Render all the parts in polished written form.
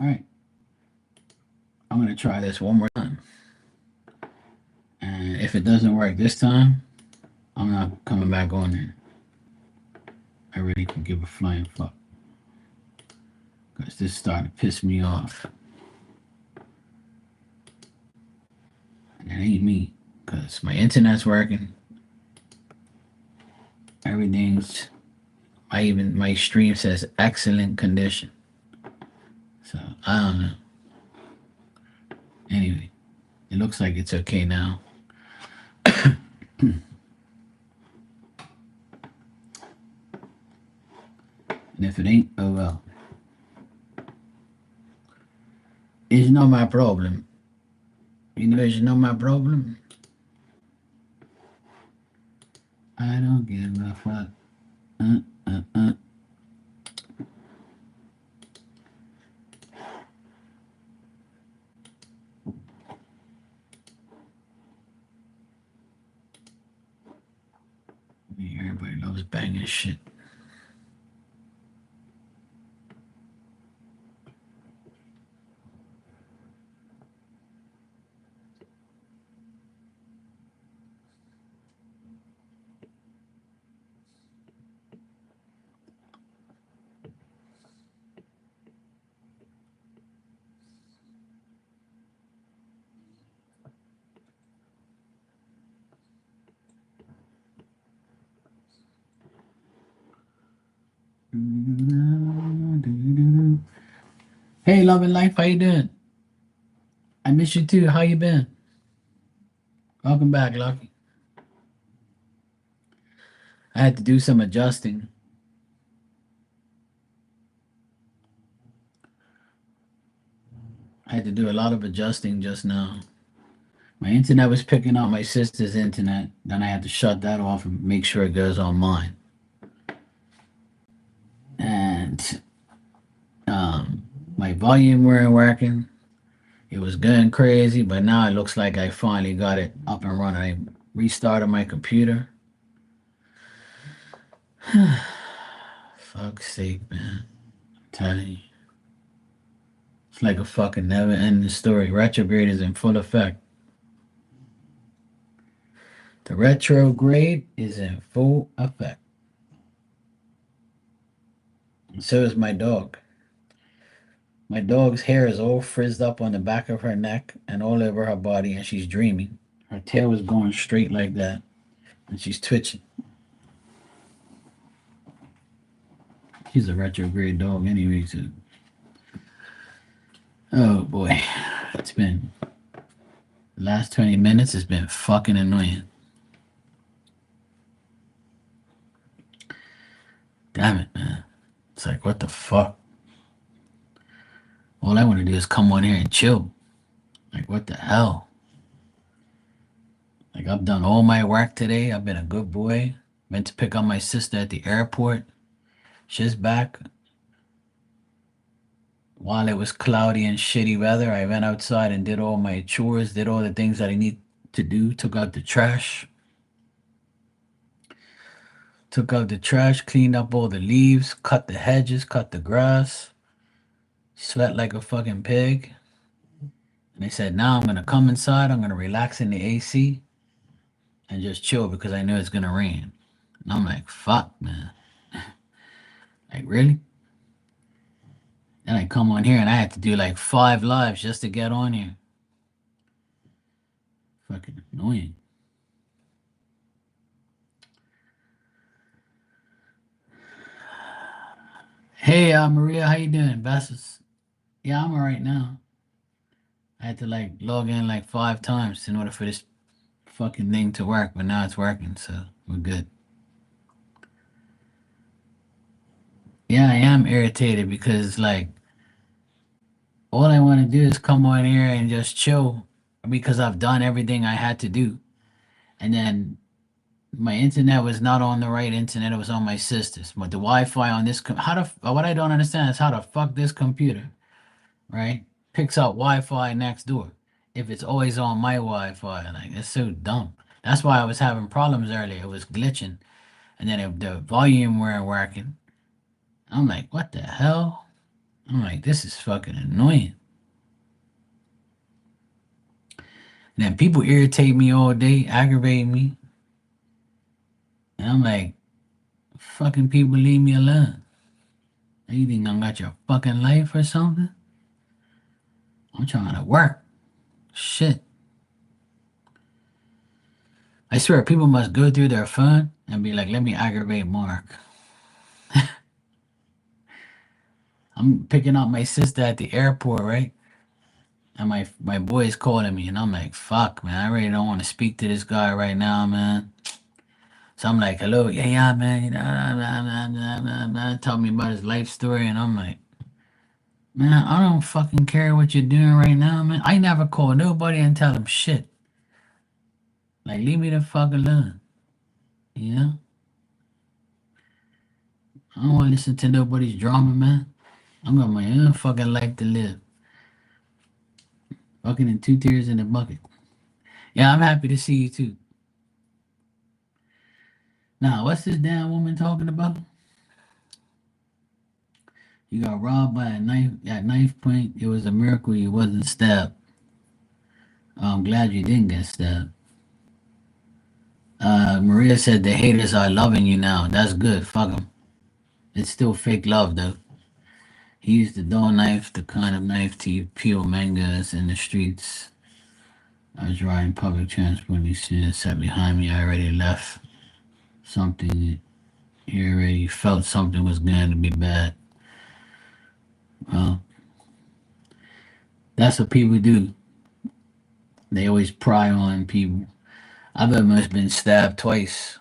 All right. I'm going to try this one more time. And if it doesn't work this time, I'm not coming back on there. I really can give a flying fuck. Because this started to piss me off. And it ain't me. Because my internet's working. Everything's. My stream says excellent condition. So I don't know. Anyway, it looks like it's okay now. And if it ain't, oh well. It's not my problem. It's not my problem. I don't give a fuck. Uh, uh, uh. Everybody loves banging shit. Hey, love and life, how you doing? I miss you too. How you been? Welcome back, Lucky. I had to do some adjusting. I had to do a lot of adjusting just now. My internet was picking up my sister's internet. Then I had to shut that off and make sure it goes on mine. And my volume weren't working. It was going crazy, but now it looks like I finally got it up and running. I restarted my computer. Fuck's sake, man. I'm telling you. It's like a fucking never ending story. Retrograde is in full effect. The retrograde is in full effect. And so is my dog. My dog's hair is all frizzed up on the back of her neck and all over her body, and she's dreaming. Her tail is going straight like that, and she's twitching. She's a retrograde dog anyway, so. Oh boy. It's been. The last 20 minutes has been fucking annoying. Damn it, man. It's like, what the fuck? All I want to do is come on here and chill. Like, what the hell? Like, I've done all my work today. I've been a good boy. Went to pick up my sister at the airport. She's back. While it was cloudy and shitty weather, I went outside and did all my chores, did all the things that I need to do, took out the trash. Took out the trash, cleaned up all the leaves, cut the hedges, cut the grass. Sweat like a fucking pig. And they said, now I'm going to come inside. I'm going to relax in the AC and just chill because I know it's going to rain. And I'm like, fuck, man. Like, really? Then I come on here and I had to do like 5 lives just to get on here. Fucking annoying. Hey, Maria, how you doing? Bessus. Yeah, I'm all right now. I had to like log in like 5 times in order for this fucking thing to work, but now it's working, so we're good. Yeah, I am irritated because like all I want to do is come on here and just chill because I've done everything I had to do. And then my internet was not on the right internet, it was on my sister's. But the Wi-Fi on this what I don't understand is how the fuck this computer, right, picks up Wi-Fi next door if it's always on my Wi-Fi. Like it's so dumb. That's why I was having problems earlier. It was glitching. And then the volume weren't working. I'm like, what the hell? I'm like, this is fucking annoying. And then people irritate me all day, aggravate me. And I'm like, fucking people leave me alone. You think I got your fucking life or something? I'm trying to work. Shit. I swear people must go through their phone and be like, let me aggravate Mark. I'm picking up my sister at the airport, right? And my boy's calling me, and I'm like, fuck, man, I really don't want to speak to this guy right now, man. So I'm like, hello, yeah, yeah, man. Tell me about his life story, and I'm like, man, I don't fucking care what you're doing right now, man. I never call nobody and tell them shit. Like, leave me the fuck alone. You know? I don't want to listen to nobody's drama, man. I'm got my own fucking life to live. Fucking in two tears in a bucket. Yeah, I'm happy to see you too. Now, what's this damn woman talking about? You got robbed by a knife at knife point. It was a miracle you wasn't stabbed. I'm glad you didn't get stabbed. Maria said the haters are loving you now. That's good. Fuck them. It's still fake love though. He used the dull knife, the kind of knife to peel mangoes in the streets. I was riding public transport. He sat behind me. I already left something. He already felt something was going to be bad. Well, that's what people do. They always pry on people. I've almost been stabbed twice.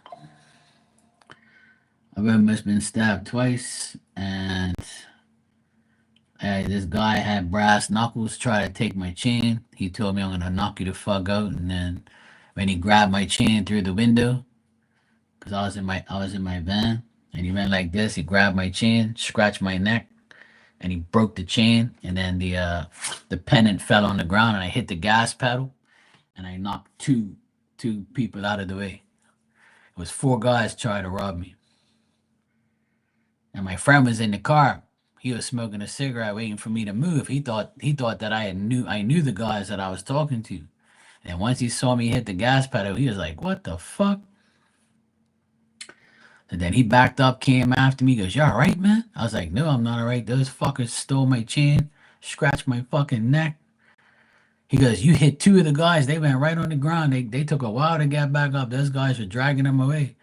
I've almost been stabbed twice, and this guy had brass knuckles try to take my chain. He told me I'm gonna knock you the fuck out, and then when he grabbed my chain through the window, cause I was in my van, and he went like this. He grabbed my chain, scratched my neck, and he broke the chain, and then the pennant fell on the ground, and I hit the gas pedal, and I knocked two people out of the way. It was four guys trying to rob me, and my friend was in the car. He was smoking a cigarette, waiting for me to move. He thought that I knew the guys that I was talking to. And once he saw me hit the gas pedal, he was like, "What the fuck?" And then he backed up, came after me, goes, "You all right, man?" I was like, "No, I'm not all right. Those fuckers stole my chain, scratched my fucking neck." He goes, "You hit two of the guys. They went right on the ground. They took a while to get back up. Those guys were dragging them away."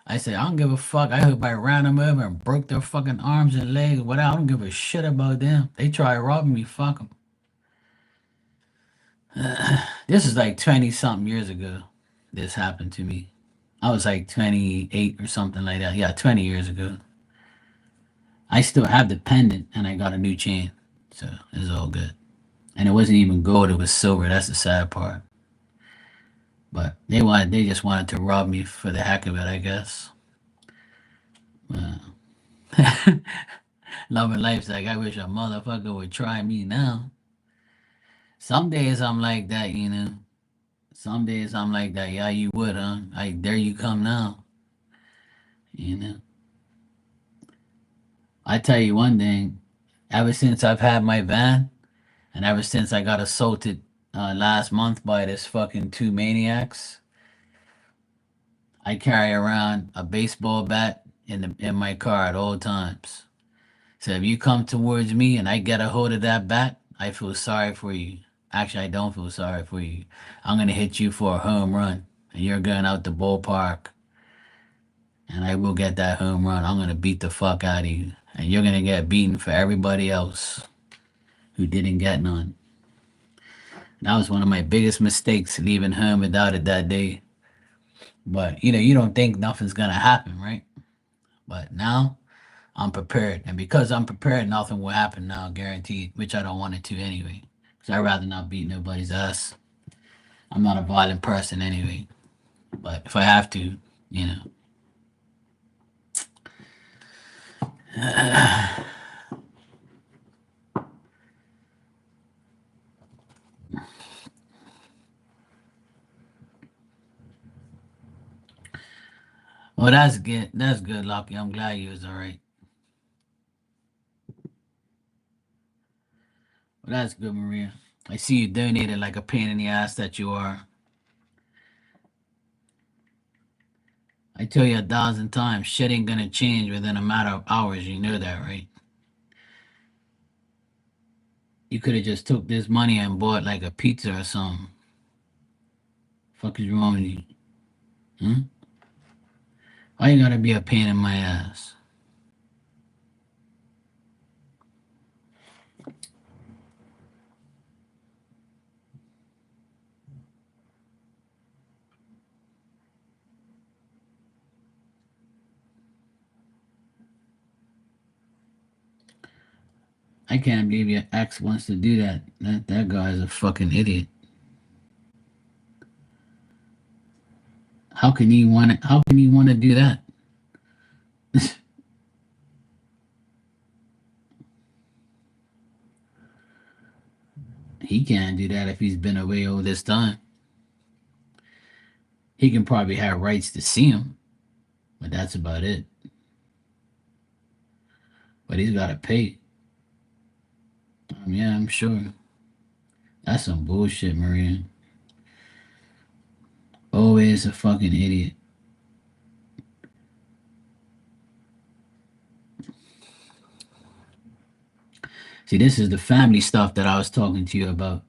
I said, "I don't give a fuck. I hope I ran them over and broke their fucking arms and legs. Whatever. I don't give a shit about them. They try robbing me. Fuck them." This is like 20 something years ago. This happened to me. I was like 28 or something like that. Yeah, 20 years ago. I still have the pendant and I got a new chain. So it's all good. And it wasn't even gold, it was silver. That's the sad part. But they just wanted to rob me for the heck of it, I guess. Uh, Love and life's like, I wish a motherfucker would try me now. Some days I'm like that, you know. Some days I'm like that. Yeah, you would, huh? I there you come now. You know. I tell you one thing. Ever since I've had my van, and ever since I got assaulted last month by this fucking two maniacs, I carry around a baseball bat in my car at all times. So if you come towards me and I get a hold of that bat, I feel sorry for you. Actually, I don't feel sorry for you. I'm gonna hit you for a home run, and you're going out the ballpark, and I will get that home run. I'm gonna beat the fuck out of you, and you're gonna get beaten for everybody else who didn't get none. That was one of my biggest mistakes, leaving home without it that day. But you don't think nothing's gonna happen, right? But now I'm prepared, and because I'm prepared, nothing will happen now, guaranteed. Which I don't want it to anyway, because I'd rather not beat nobody's ass. I'm not a violent person anyway. But if I have to, you know. Well, that's good. That's good, Lucky. I'm glad you was all right. Well, that's good, Maria. I see you donated like a pain in the ass that you are. I tell you 1,000 times, shit ain't gonna change within a matter of hours. You know that, right? You could have just took this money and bought like a pizza or something. Fuck is wrong with you? Hmm? Why you gotta be a pain in my ass? I can't believe your ex wants to do that. That guy's a fucking idiot. How can he want to? How can he want to do that? He can't do that if he's been away all this time. He can probably have rights to see him, but that's about it. But he's got to pay. Yeah, I'm sure. That's some bullshit, Maria. Always a fucking idiot. See, this is the family stuff that I was talking to you about.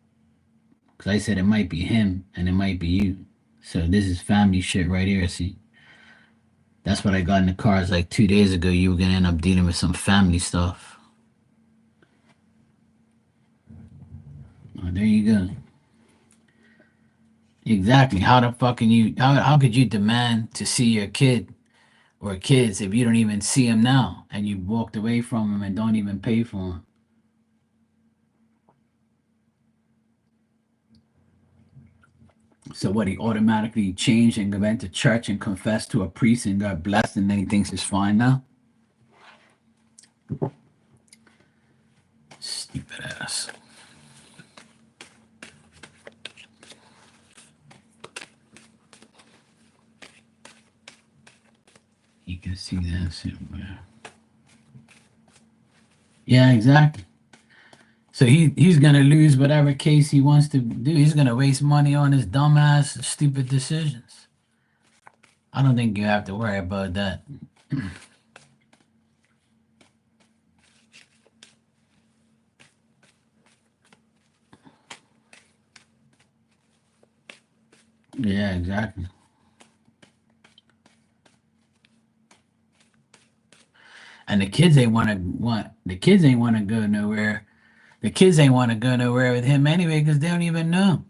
Because I said it might be him and it might be you. So this is family shit right here. See, that's what I got in the cars like 2 days ago. You were going to end up dealing with some family stuff. Oh, there you go. Exactly. How the fuck can you, how could you demand to see your kid or kids if you don't even see them now and you walked away from them and don't even pay for them? So what? He automatically changed and went to church and confessed to a priest and got blessed, and then he thinks it's fine now. Stupid ass. You can see that somewhere. Yeah, exactly. So he's gonna lose whatever case he wants to do. He's gonna waste money on his dumbass, stupid decisions. I don't think you have to worry about that. Yeah, exactly. And the kids ain't want the kids ain't want to go nowhere. The kids ain't want to go nowhere with him anyway because they don't even know.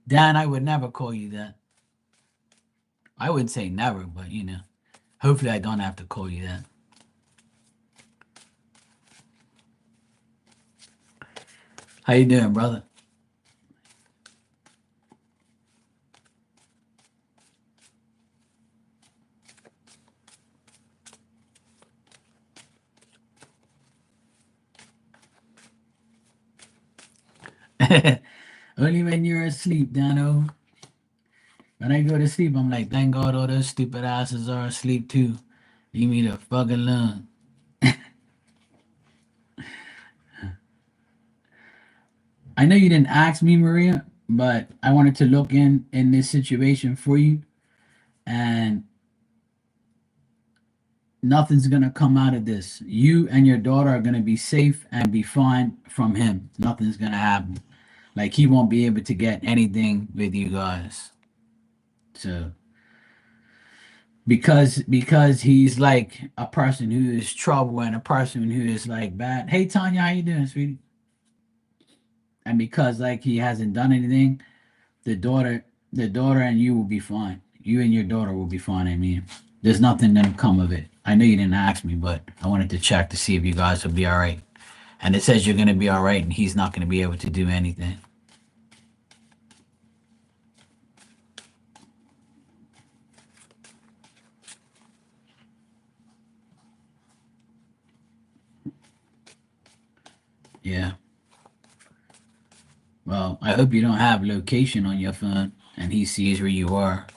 Dan, I would never call you that. I would say never, but hopefully I don't have to call you that. How you doing, brother? Only when you're asleep, Dano. When I go to sleep, I'm like, thank God all those stupid asses are asleep too. Leave me the fuck alone. I know you didn't ask me, Maria, but I wanted to look in this situation for you, and nothing's gonna come out of this. You and your daughter are gonna be safe and be fine from him. Nothing's gonna happen. Like he won't be able to get anything with you guys. So because he's like a person who is trouble and a person who is like bad. Hey Tanya, how you doing, sweetie? And because like he hasn't done anything, the daughter and you will be fine. You and your daughter will be fine. I mean, there's nothing gonna come of it. I know you didn't ask me, but I wanted to check to see if you guys will be all right. And it says you're gonna be all right, and he's not gonna be able to do anything. Yeah. Well, I hope you don't have location on your phone and he sees where you are.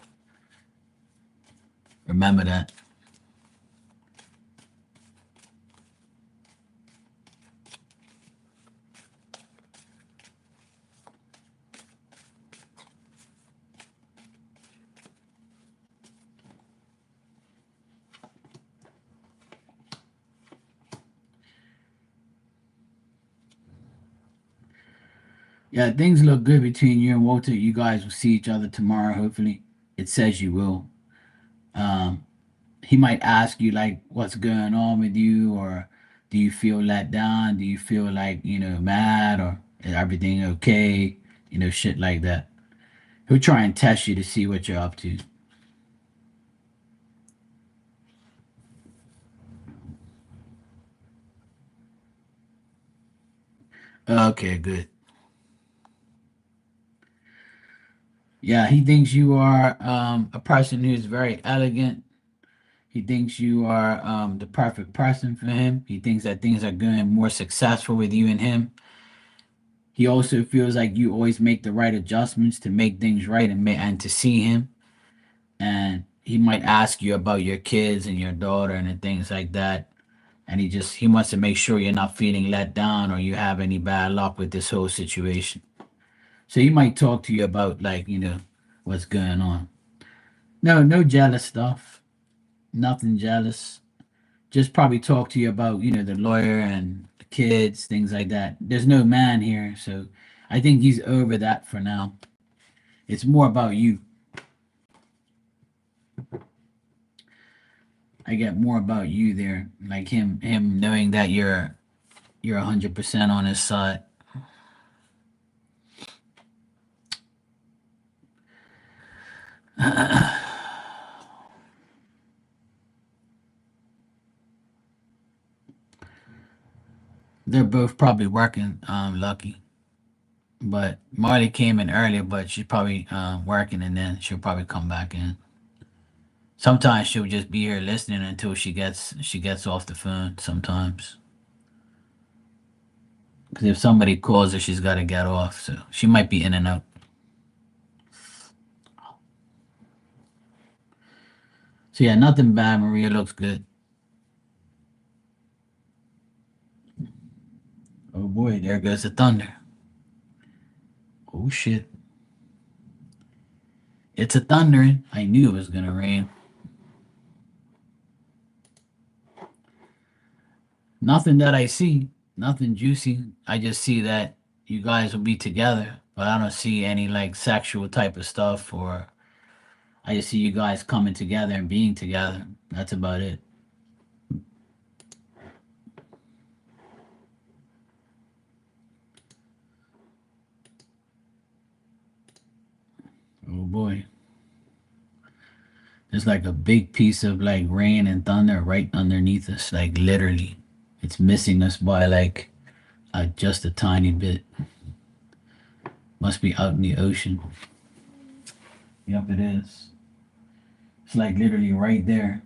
Remember that. Yeah, things look good between you and Walter. You guys will see each other tomorrow, hopefully. It says you will. Um, he might ask you like what's going on with you, or do you feel let down? Do you feel like, mad, or is everything okay? Shit like that. He'll try and test you to see what you're up to. Okay, good. Yeah, he thinks you are a person who's very elegant. He thinks you are the perfect person for him. He thinks that things are going more successful with you and him. He also feels like you always make the right adjustments to make things right and to see him. And he might ask you about your kids and your daughter and things like that. And he wants to make sure you're not feeling let down or you have any bad luck with this whole situation. So he might talk to you about like, what's going on. No, no jealous stuff. Nothing jealous. Just probably talk to you about, the lawyer and the kids, things like that. There's no man here, so I think he's over that for now. It's more about you. I get more about you there, like him knowing that you're 100% on his side. They're both probably working, lucky. But Marley came in earlier, but she's probably working, and then she'll probably come back in. Sometimes she'll just be here listening until she gets off the phone. Sometimes, because if somebody calls her, she's got to get off. So she might be in and out. So yeah, nothing bad. Maria looks good. Oh boy, there goes the thunder. Oh shit, it's a thundering. I knew it was gonna rain. Nothing that I see. Nothing juicy. I just see that you guys will be together, but I don't see any like sexual type of stuff, or I just see you guys coming together and being together. That's about it. Oh boy. There's like a big piece of like rain and thunder right underneath us, like literally. It's missing us by like just a tiny bit. Must be out in the ocean. Yep, it is. It's like literally right there.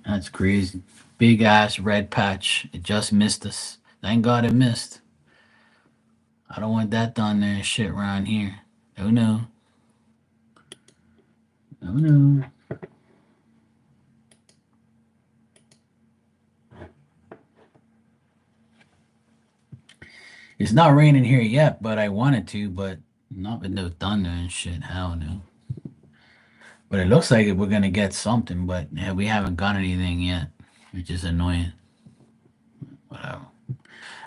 That's crazy. Big ass red patch. It just missed us. Thank God it missed. I don't want that thunder and shit around here. Oh no. Oh no. It's not raining here yet, but I wanted to, but not with no thunder and shit. Hell no. But it looks like we're gonna get something, but yeah, we haven't got anything yet, which is annoying. Whatever.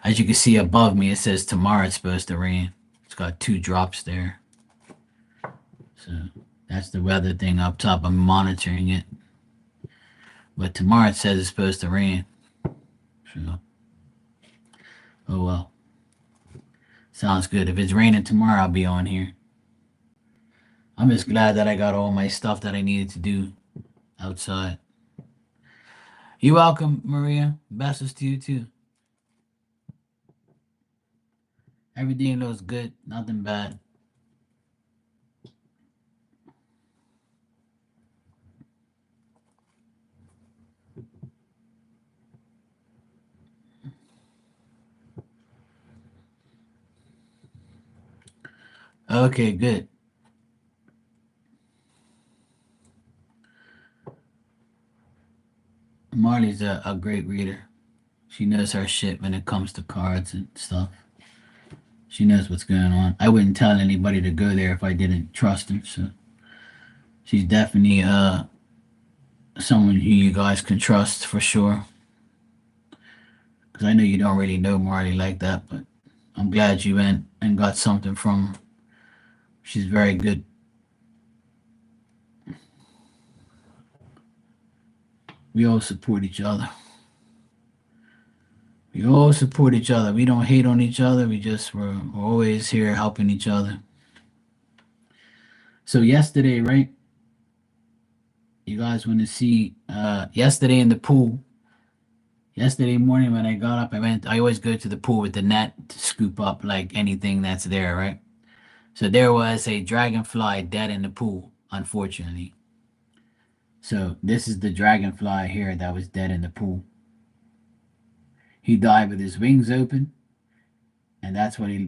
As you can see above me, it says tomorrow it's supposed to rain. It's got two drops there. So that's the weather thing up top. I'm monitoring it. But tomorrow it says it's supposed to rain. So, oh well. Sounds good. If it's raining tomorrow, I'll be on here. I'm just glad that I got all my stuff that I needed to do outside. You're welcome, Maria. Bestest to you too. Everything looks good. Nothing bad. Okay, good. Marley's a great reader. She knows her shit when it comes to cards and stuff. She knows what's going on. I wouldn't tell anybody to go there if I didn't trust her. So she's definitely someone who you guys can trust for sure. Because I know you don't really know Marley like that, but I'm glad you went and got something from her. She's very good. We all support each other. We all support each other. We don't hate on each other. We're always here helping each other. So yesterday, right? You guys want to see yesterday in the pool. Yesterday morning when I got up, I always go to the pool with the net to scoop up like anything that's there, right? So there was a dragonfly dead in the pool, unfortunately. So this is the dragonfly here that was dead in the pool. He died with his wings open, and that's what he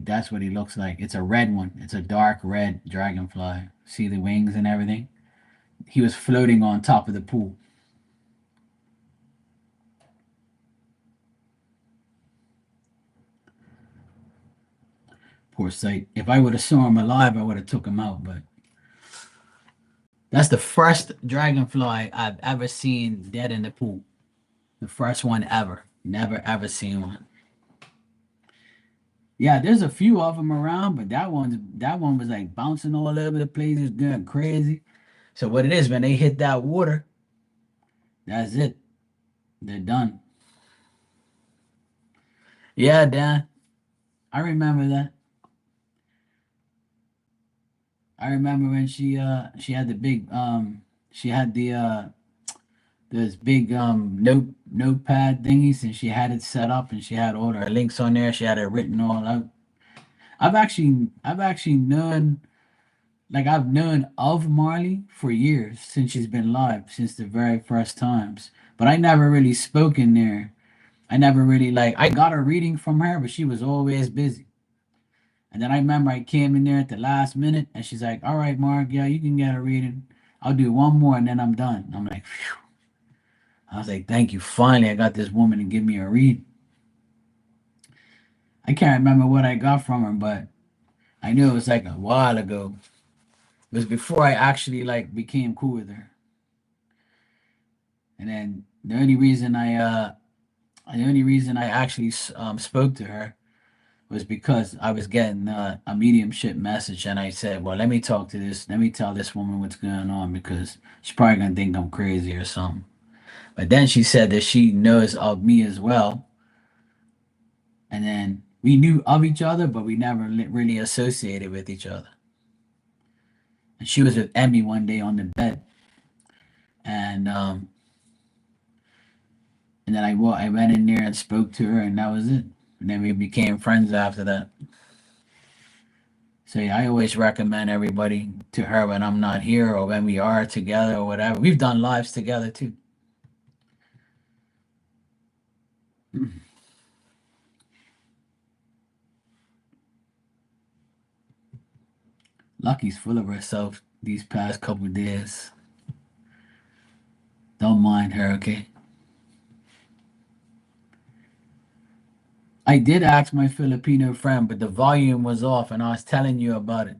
looks like. It's a red one. It's a dark red dragonfly. See the wings and everything? He was floating on top of the pool. Poor sight. If I would have saw him alive, I would have took him out. But that's the first dragonfly I've ever seen dead in the pool. The first one ever. Never ever seen one. Yeah, there's a few of them around, but that one was like bouncing all over the place, it's going crazy. So what it is when they hit that water, that's it. They're done. Yeah, Dan, I remember that. I remember when she had the big she had the those big notepad thingies and she had it set up and she had all her links on there. She had it written all out. I've actually known like I've known of Marley for years since she's been live since the very first times. But I never really spoke in there. I never really like I got a reading from her, but she was always busy. And then I remember I came in there at the last minute and she's like, "All right, Mark, yeah, you can get a reading. I'll do one more and then I'm done." I'm like, phew. I was like, "Thank you. Finally, I got this woman to give me a read." I can't remember what I got from her, but I knew it was like a while ago. It was before I actually like became cool with her. And then the only reason I actually spoke to her was because I was getting a mediumship message, and I said, "Well, let me talk to this. Let me tell this woman what's going on because she's probably gonna think I'm crazy or something." But then she said that she knows of me as well, and then we knew of each other, but we never really associated with each other. And she was with Emmy one day on the bed, and and then I went in there and spoke to her, and that was it. And then we became friends after that. So yeah, I always recommend everybody to her when I'm not here or when we are together or whatever. We've done lives together too. Lucky's full of herself these past couple days. Don't mind her, okay? I did ask my Filipino friend, but the volume was off and I was telling you about it.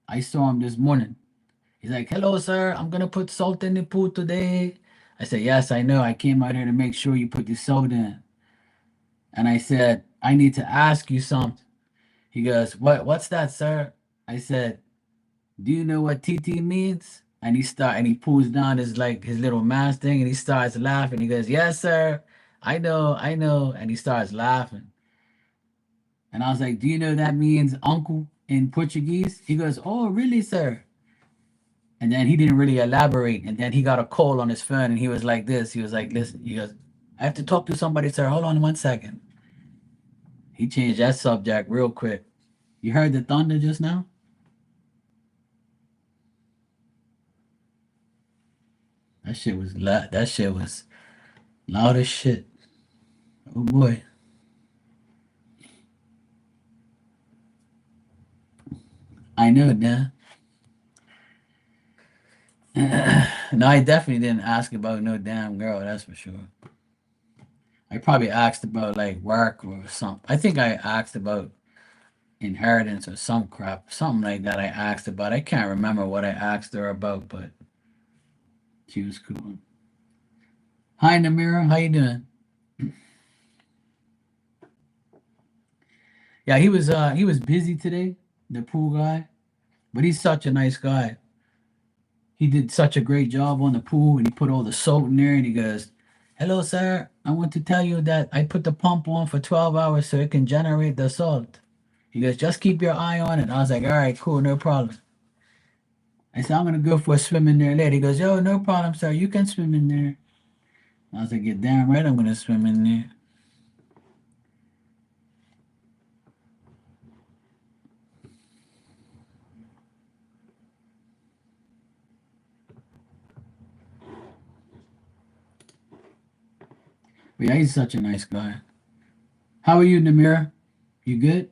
I saw him this morning. He's like, "Hello, sir. I'm gonna put salt in the pool today." I said, "Yes, I know. I came out here to make sure you put the salt in." And I said, "I need to ask you something." He goes, "What's that, sir?" I said, "Do you know what TT means?" And he pulls down his little mask thing and he starts laughing. He goes, "Yes, sir. I know." And he starts laughing. And I was like, "Do you know that means uncle in Portuguese?" He goes, "Oh, really, sir?" And then he didn't really elaborate. And then he got a call on his phone and he was like this. He was like, "Listen," he goes, "I have to talk to somebody, sir. Hold on 1 second." He changed that subject real quick. You heard the thunder just now? That shit was loud as shit. Oh boy. I know, Dan. No, I definitely didn't ask about no damn girl, that's for sure. I probably asked about like work or something. I think I asked about inheritance or some crap, something like that I asked about. I can't remember what I asked her about, but she was cool. Hi Namira, how you doing? Yeah, he was busy today, the pool guy, but he's such a nice guy. He did such a great job on the pool, and he put all the salt in there, and he goes, "Hello, sir. I want to tell you that I put the pump on for 12 hours so it can generate the salt." He goes, "Just keep your eye on it." I was like, "All right, cool, no problem." I said, "I'm gonna go for a swim in there later." He goes, "Yo, no problem, sir. You can swim in there." I was like, "You're damn right I'm gonna swim in there." But yeah, he's such a nice guy. How are you, Namira? You good?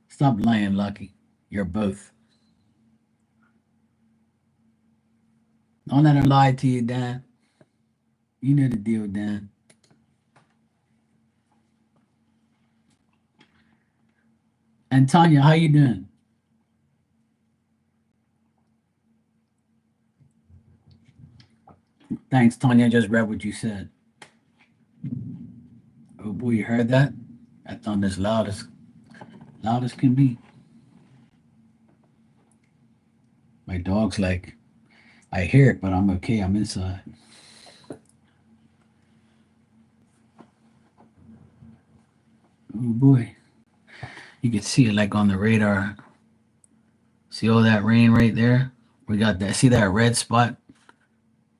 Stop lying, Lucky. You're both. Don't let her lie to you, Dan. You know the deal, Dan. And Tanya, how you doing? Thanks, Tanya. I just read what you said. Oh boy, you heard that? That thunder's loud as can be. My dog's like, I hear it, but I'm okay. I'm inside. Oh boy, you can see it like on the radar. See all that rain right there? We got that. See that red spot?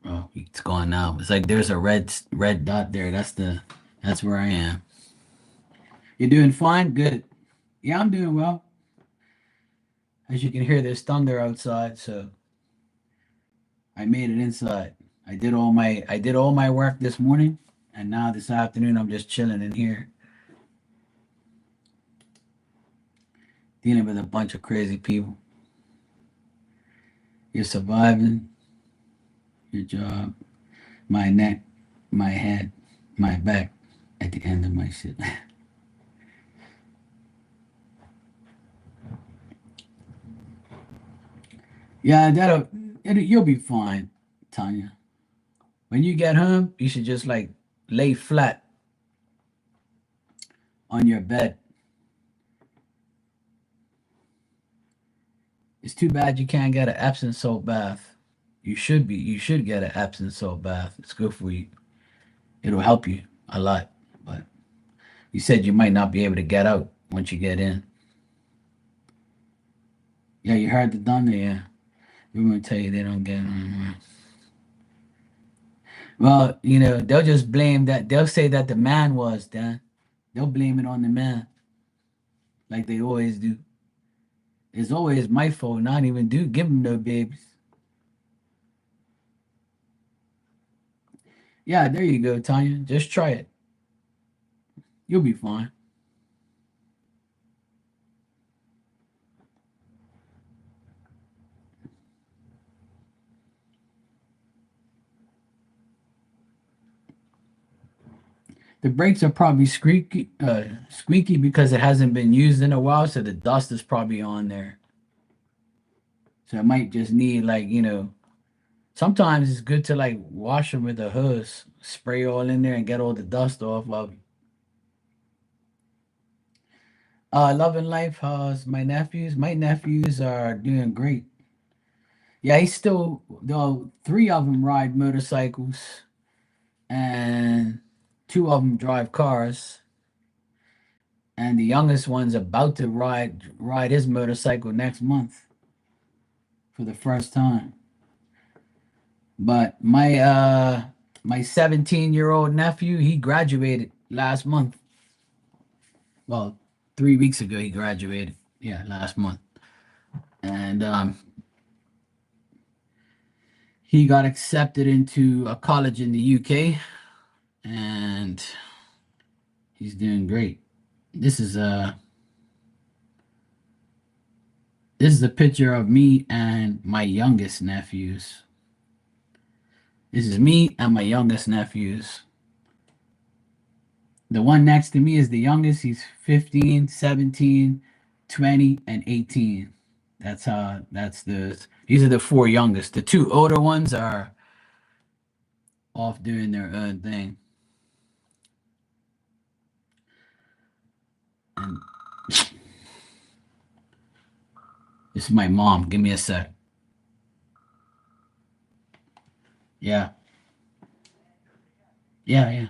Oh, it's gone now. It's like there's a red dot there. That's where I am. You're doing fine? Good. Yeah, I'm doing well. As you can hear, there's thunder outside, so I made it inside. I did all my work this morning, and now this afternoon I'm just chilling in here, dealing with a bunch of crazy people. You're surviving your job, my neck, my head, my back at the end of my shit. Yeah, you'll be fine, Tanya. When you get home, you should just like lay flat on your bed. It's too bad you can't get an Epsom salt bath. You should get an Epsom salt bath. It's good for you. It'll help you a lot. But you said you might not be able to get out once you get in. Yeah, you heard the thunder. Yeah, we're gonna tell you they don't get. Well, they'll just blame that. They'll say that the man was Dan. They'll blame it on the man, like they always do. It's always my fault. Not even do give them no babies. Yeah, there you go, Tanya. Just try it. You'll be fine. The brakes are probably squeaky because it hasn't been used in a while, so the dust is probably on there. So it might just need sometimes it's good to like wash them with a hose, spray all in there and get all the dust off of. Loving life. How's my nephews? My nephews are doing great. Yeah, he's still though. Three of them ride motorcycles, and two of them drive cars. And the youngest one's about to ride his motorcycle next month for the first time. But my 17-year-old nephew, he graduated last month. Well, 3 weeks ago he graduated. Yeah, last month. And he got accepted into a college in the UK, and he's doing great. This is a this is a picture of me and my youngest nephews. This is me and my youngest nephews. The one next to me is the youngest. He's 15, 17, 20, and 18. That's these are the four youngest. The two older ones are off doing their own thing. And this is my mom. Give me a sec. Yeah. Yeah, yeah.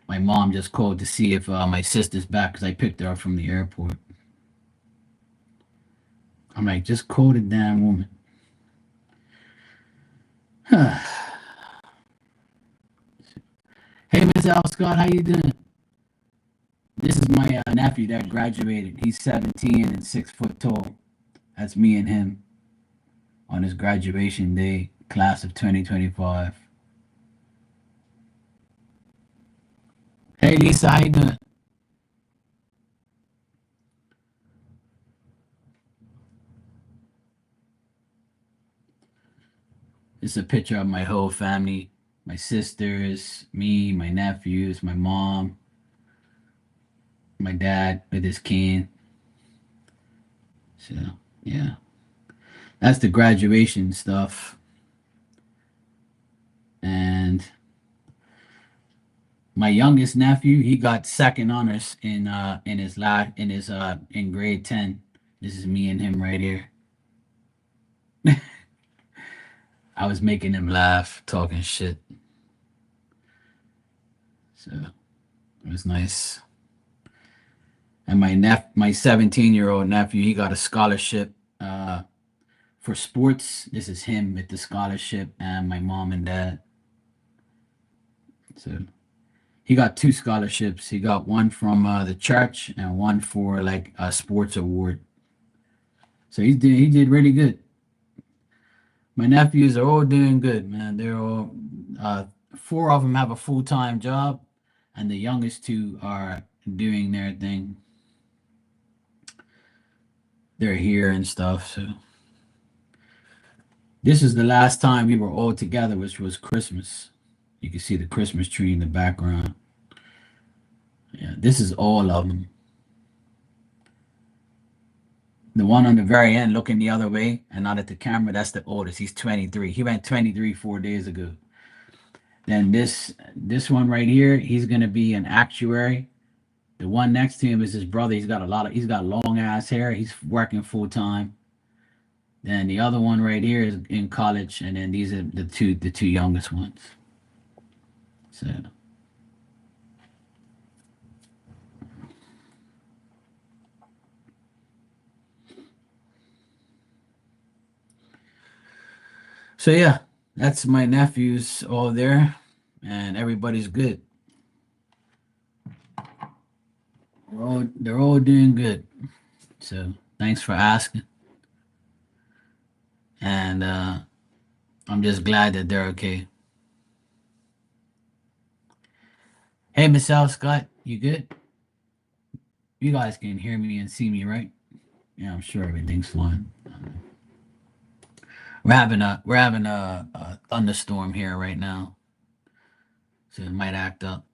My mom just called to see if my sister's back because I picked her up from the airport. I'm like, just call the damn woman. Hey, Miss Al Scott, how you doing? This is my nephew that graduated. He's 17 and 6 foot tall. That's me and him on his graduation day, class of 2025. Hey, Lisa, how you doing? It's a picture of my whole family, my sisters, me, my nephews, my mom, my dad with his cane. So, yeah, that's the graduation stuff. And my youngest nephew, he got second honors in his in grade 10. This is me and him right here. I was making him laugh, talking shit. So it was nice. And my 17-year-old nephew, he got a scholarship for sports. This is him with the scholarship and my mom and dad. So he got two scholarships. He got one from the church and one for like a sports award. So he did really good. My nephews are all doing good, man. They're all four of them have a full-time job, and the youngest two are doing their thing. They're here and stuff. So this is the last time we were all together, which was Christmas. You can see the Christmas tree in the background. Yeah, this is all of them. The one on the very end looking the other way and not at the camera, that's the oldest. He's 23. He went 23 4 days ago. Then this one right here, he's gonna be an actuary. The one next to him is his brother. He's got long ass hair. He's working full time. Then the other one right here is in college, and then these are the two youngest ones. So so yeah, that's my nephews all there, and everybody's good. They're all doing good. So thanks for asking, and I'm just glad that they're okay. Hey, Miss Al Scott, you good? You guys can hear me and see me, right? Yeah, I'm sure everything's fine. We're having a thunderstorm here right now, so it might act up.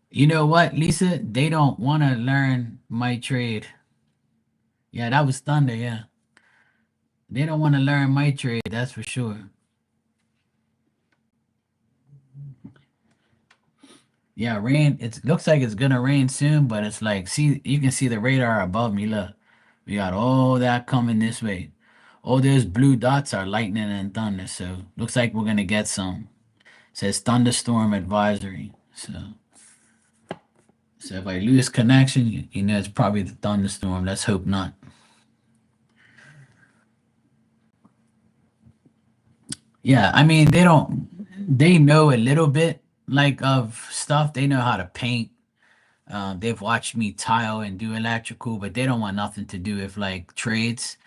You know what, Lisa? They don't want to learn my trade. Yeah, that was thunder. Yeah, they don't want to learn my trade. That's for sure. Yeah, rain. It looks like it's gonna rain soon, but it's like, see, you can see the radar above me. Look, we got all that coming this way. All those blue dots are lightning and thunder. So looks like we're gonna get some. It says thunderstorm advisory. So if I lose connection, you know it's probably the thunderstorm. Let's hope not. Yeah, I mean they know a little bit like of stuff. They know how to paint. They've watched me tile and do electrical, but they don't want nothing to do with like trades.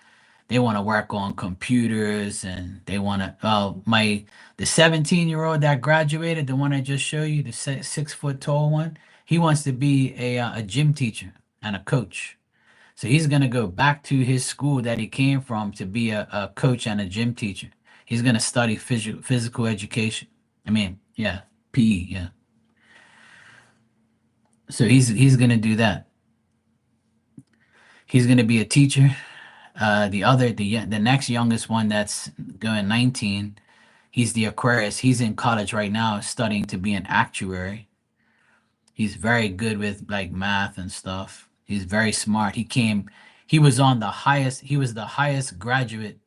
They want to work on computers and they want to. The 17-year-old that graduated, the one I just showed you, the 6 foot tall one, he wants to be a gym teacher and a coach. So he's gonna go back to his school that he came from to be a coach and a gym teacher. He's gonna study physical education. I mean, yeah, PE, yeah. So he's gonna do that. He's gonna be a teacher. The next youngest one that's going 19, he's the Aquarius. He's in college right now, studying to be an actuary. He's very good with like math and stuff. He's very smart. He was on the highest. He was the highest graduate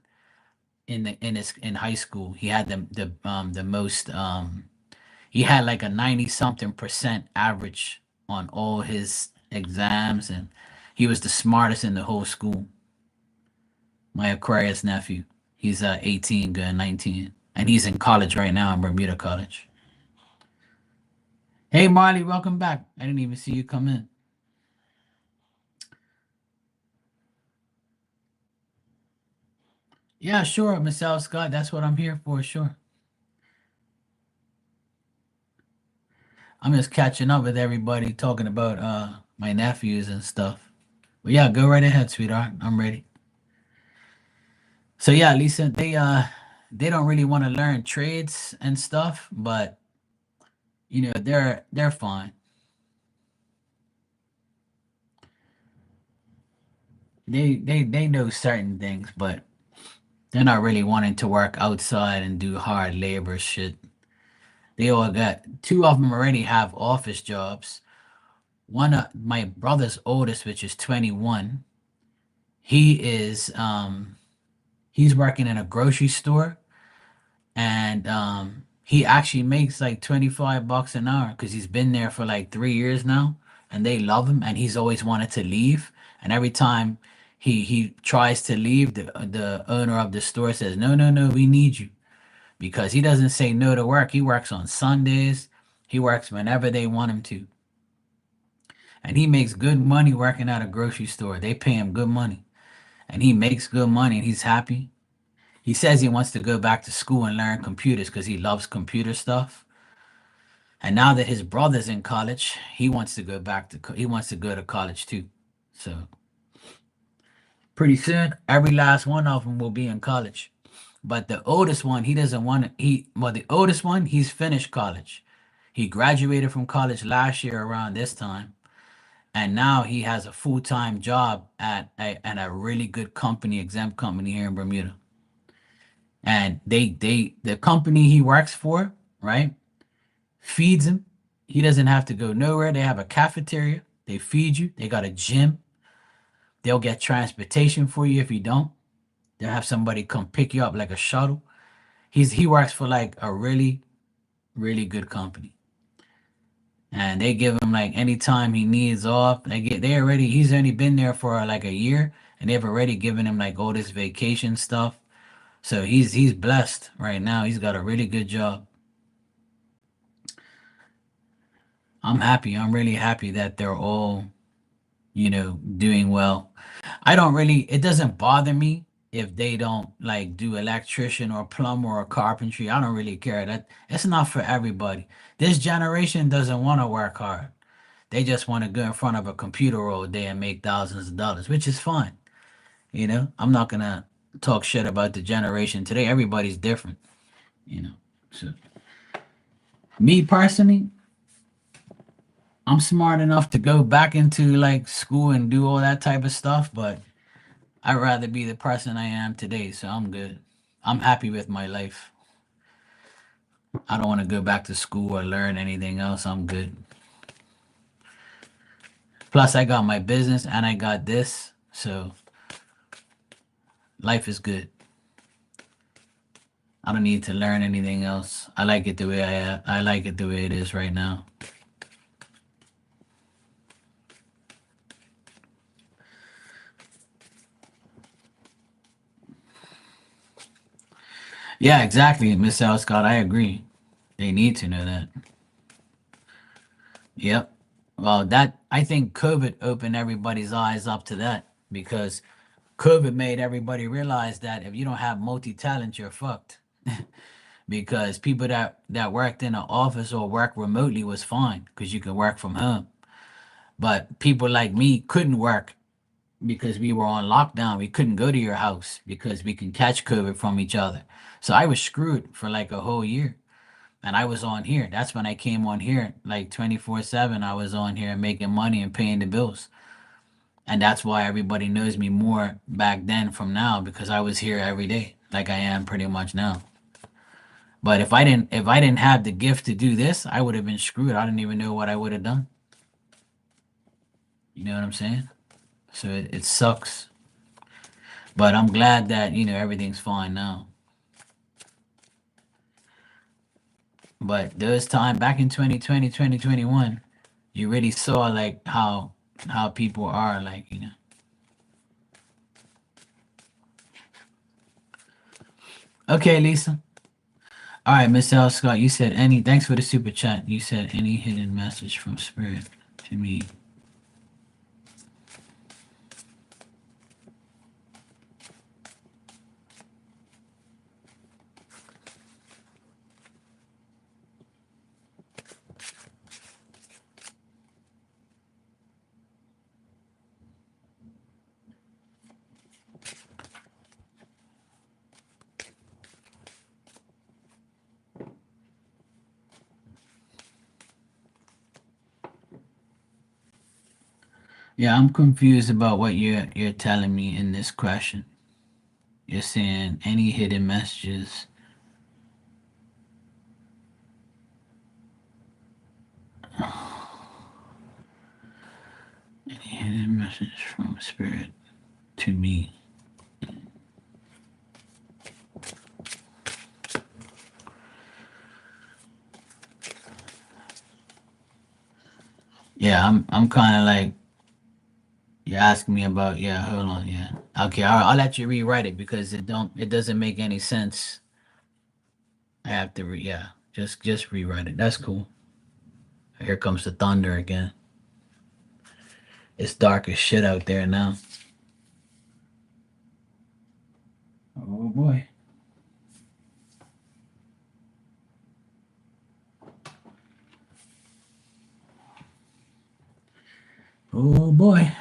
in high school. He had the most. He had like a 90 something percent average on all his exams, and he was the smartest in the whole school. My Aquarius nephew. He's 18, going 19, and he's in college right now in Bermuda College. Hey Marley, welcome back. I didn't even see you come in. Yeah, sure, Miss Al Scott. That's what I'm here for. Sure. I'm just catching up with everybody, talking about my nephews and stuff. But yeah, go right ahead, sweetheart. I'm ready. So yeah, Lisa, they don't really want to learn trades and stuff, but they're fine. They know certain things, but they're not really wanting to work outside and do hard labor shit. They all got two of them already have office jobs. One of my brother's oldest, which is 21, he is he's working in a grocery store, and he actually makes like 25 bucks an hour because he's been there for like 3 years now, and they love him, and he's always wanted to leave, and every time he tries to leave, the owner of the store says, no, no, no, we need you, because he doesn't say no to work. He works on Sundays. He works whenever they want him to, and he makes good money working at a grocery store. They pay him good money, and he makes good money, and he's happy. He says he wants to go back to school and learn computers because he loves computer stuff. And now that his brother's in college, he wants to go to college too. So pretty soon, every last one of them will be in college. But the oldest one, he doesn't want to. The oldest one, he's finished college. He graduated from college last year around this time, and now he has a full-time job at a really good company, exempt company here in Bermuda. And the company he works for, right, feeds him. He doesn't have to go nowhere. They have a cafeteria. They feed you. They got a gym. They'll get transportation for you if you don't. They'll have somebody come pick you up like a shuttle. He works for like a really, really good company. And they give him like anytime he needs off. He's only been there for like a year, and they've already given him like all this vacation stuff. So he's blessed right now. He's got a really good job. I'm happy. I'm really happy that they're all, doing well. It doesn't bother me if they don't like do electrician or plumber or carpentry. I don't really care. That it's not for everybody. This generation doesn't want to work hard. They just want to go in front of a computer all day and make thousands of dollars, which is fine. I'm not gonna talk shit about the generation today. Everybody's different, you know. So me personally, I'm smart enough to go back into like school and do all that type of stuff, but I'd rather be the person I am today, so I'm good. I'm happy with my life. I don't want to go back to school or learn anything else. I'm good. Plus, I got my business and I got this, so life is good. I don't need to learn anything else. I like it the way I like it the way it is right now. Yeah, exactly, Miss Scott. I agree. They need to know that. Yep. Well, that I think COVID opened everybody's eyes up to that because COVID made everybody realize that if you don't have multi-talent, you're fucked. Because people that worked in an office or work remotely was fine because you could work from home. But people like me couldn't work because we were on lockdown. We couldn't go to your house because we can catch COVID from each other. So I was screwed for like a whole year. And I was on here. That's when I came on here like 24/7. I was on here making money and paying the bills. And that's why everybody knows me more back then from now because I was here every day like I am pretty much now. But if I didn't have the gift to do this, I would have been screwed. I didn't even know what I would have done. You know what I'm saying? So it sucks. But I'm glad that, everything's fine now. But those time back in 2020, 2021, you really saw like how people are like. Okay, Lisa. All right, Miss L. Scott, you said any thanks for the super chat. You said any hidden message from spirit to me. Yeah, I'm confused about what you're telling me in this question. You're saying any hidden messages. Any hidden message from spirit to me. Yeah, I'm kind of like you're asking me about. Yeah, hold on. Yeah, okay. I'll let you rewrite it because it doesn't make any sense. I have to yeah. Just rewrite it. That's cool. Here comes the thunder again. It's dark as shit out there now. Oh boy. Oh boy.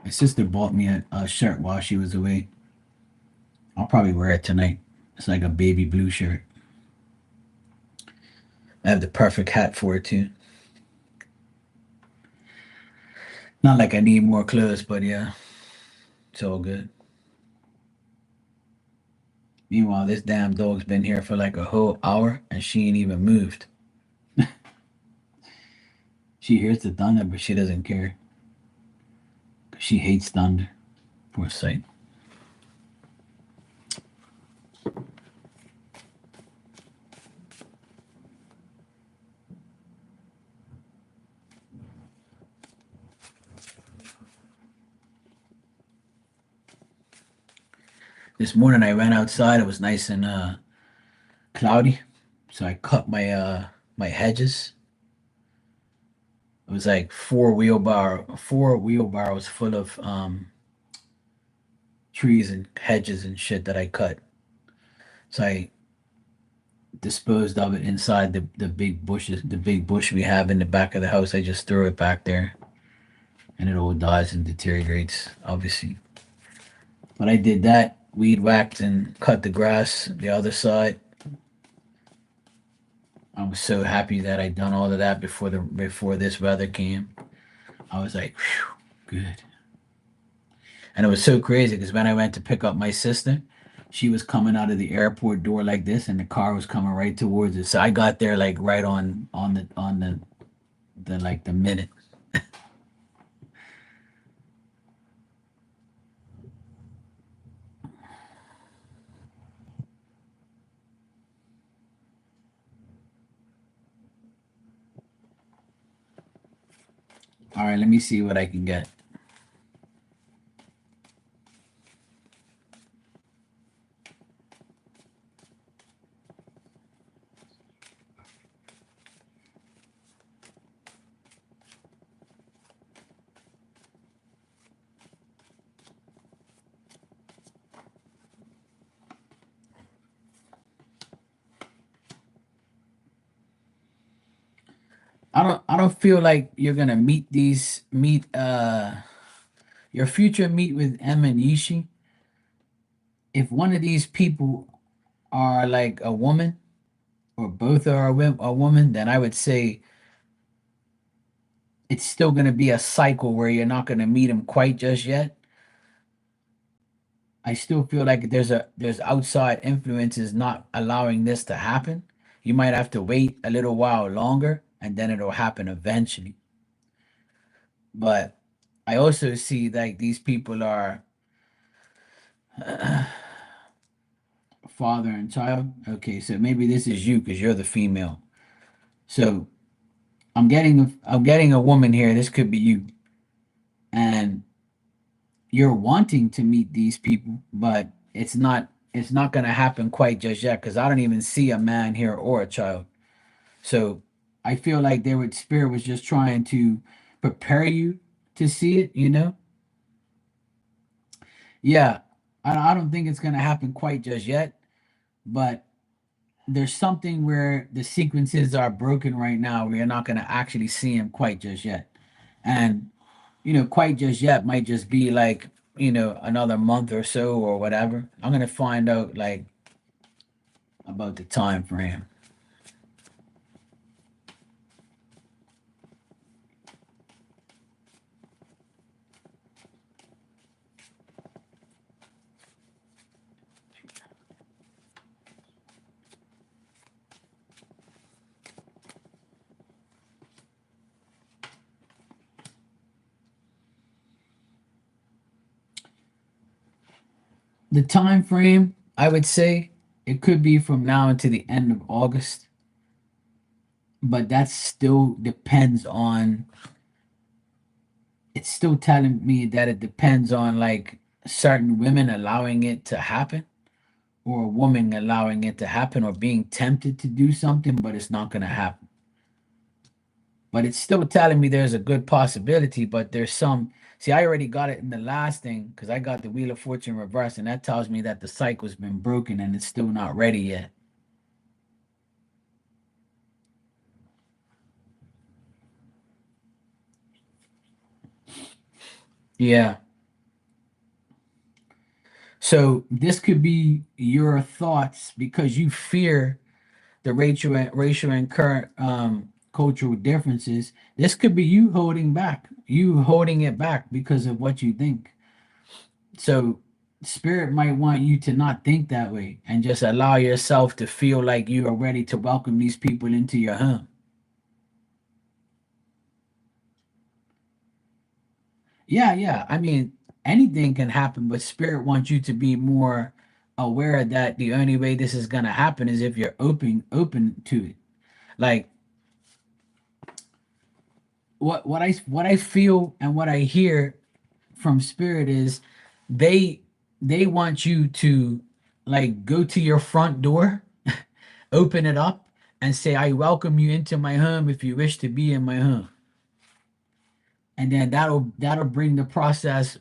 My sister bought me a shirt while she was away. I'll probably wear it tonight. It's like a baby blue shirt. I have the perfect hat for it too. Not like I need more clothes, but yeah, it's all good. Meanwhile, this damn dog's been here for like a whole hour and she ain't even moved. She hears the thunder, but she doesn't care. She hates thunder. Poor sight. This morning I ran outside. It was nice and cloudy, so I cut my hedges. It was like four wheelbarrows full of trees and hedges and shit that I cut. So I disposed of it inside the big bushes, the big bush we have in the back of the house. I just throw it back there, and it all dies and deteriorates, obviously. But I did that, weed whacked and cut the grass the other side. I was so happy that I done all of that before this weather came. I was like, whew, good. And it was so crazy because when I went to pick up my sister, she was coming out of the airport door like this, and the car was coming right towards us. So I got there like right on the like the minute. All right, let me see what I can get. I don't feel like you're gonna meet your future meet with Em and Yishi. If one of these people are like a woman or both are a woman, then I would say it's still gonna be a cycle where you're not gonna meet them quite just yet. I still feel like there's outside influences not allowing this to happen. You might have to wait a little while longer and then it'll happen eventually. But I also see like these people are father and child. Okay, so maybe this is you because you're the female. So I'm getting a woman here. This could be you, and you're wanting to meet these people, but it's not gonna happen quite just yet because I don't even see a man here or a child. So I feel like their spirit was just trying to prepare you to see it. Yeah, I don't think it's gonna happen quite just yet, but there's something where the sequences are broken right now where you're not going to actually see him quite just yet. And, quite just yet might just be like, another month or so or whatever. I'm going to find out like about the time frame. The time frame, I would say it could be from now until the end of August, but that still depends on, it's still telling me that it depends on like certain women allowing it to happen or a woman allowing it to happen or being tempted to do something, but it's not going to happen. But it's still telling me there's a good possibility, but there's some. See, I already got it in the last thing because I got the Wheel of Fortune reversed, and that tells me that the cycle's been broken and it's still not ready yet. Yeah. So this could be your thoughts because you fear the racial and current cultural differences. This could be you holding it back because of what you think. So spirit might want you to not think that way and just allow yourself to feel like you are ready to welcome these people into your home. Yeah, yeah. I mean, anything can happen, but spirit wants you to be more aware that the only way this is gonna happen is if you're open to it. Like what I feel and what I hear from spirit is they they want you to like go to your front door, open it up, and say, "I welcome you into my home if you wish to be in my home." And then that'll bring the process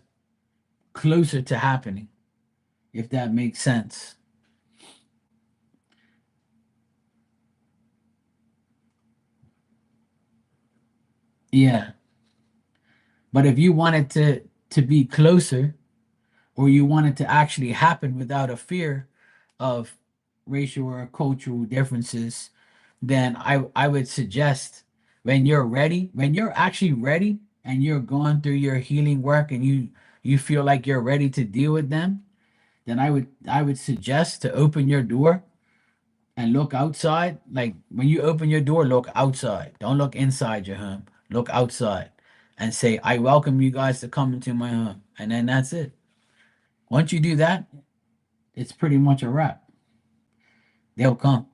closer to happening, if that makes sense. Yeah. But if you want it to be closer, or you want it to actually happen without a fear of racial or cultural differences, then I would suggest when you're actually ready and you're going through your healing work and you feel like you're ready to deal with them, then I would suggest to open your door and look outside. Like when you open your door, look outside. Don't look inside your home. Look outside and say, "I welcome you guys to come into my home." And then that's it. Once you do that, it's pretty much a wrap. They'll come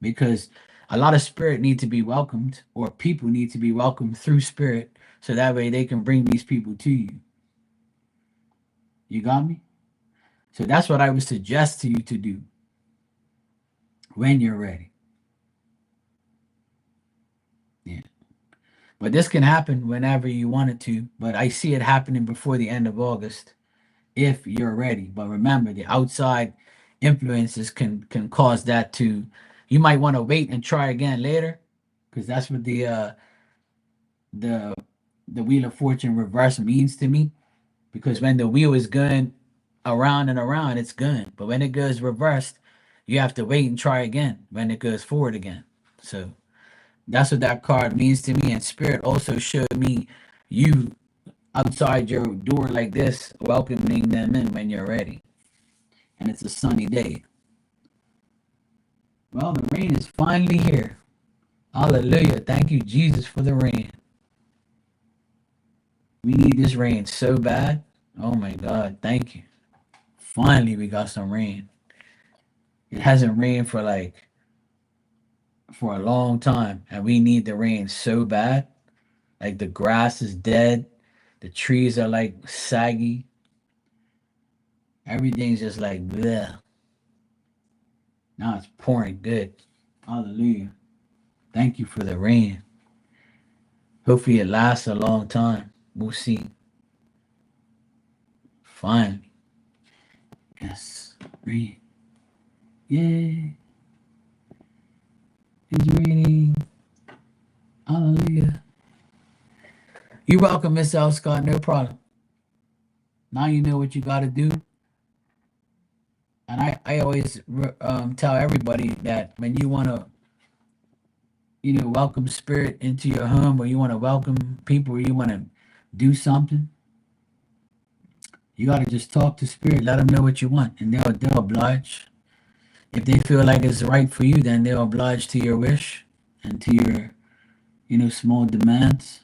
because a lot of spirit need to be welcomed or people need to be welcomed through spirit so that way they can bring these people to you. You got me? So that's what I would suggest to you to do when you're ready. Yeah. But this can happen whenever you want it to, but I see it happening before the end of August if you're ready. But remember, the outside influences can cause that to you might want to wait and try again later, because that's what the the wheel of fortune reverse means to me. Because when the wheel is going around and around, it's good. But when it goes reversed, you have to wait and try again when it goes forward again. So that's what that card means to me. And Spirit also showed me you outside your door like this, welcoming them in when you're ready. And it's a sunny day. Well, the rain is finally here. Hallelujah. Thank you, Jesus, for the rain. We need this rain so bad. Oh my God. Thank you. Finally, we got some rain. It hasn't rained for a long time, and we need the rain so bad. Like the grass is dead, the trees are like saggy, everything's just like bleh. Now it's pouring good. Hallelujah. Thank you for the rain. Hopefully it lasts a long time. We'll see. Finally. Yes. Rain. Yay. It's raining. Hallelujah. You're welcome, Miss L. Scott. No problem. Now you know what you got to do. And I always tell everybody that when you want to, welcome spirit into your home, or you want to welcome people, or you want to do something, you got to just talk to spirit, let them know what you want, and they'll oblige. If they feel like it's right for you, then they'll oblige to your wish and to your, small demands.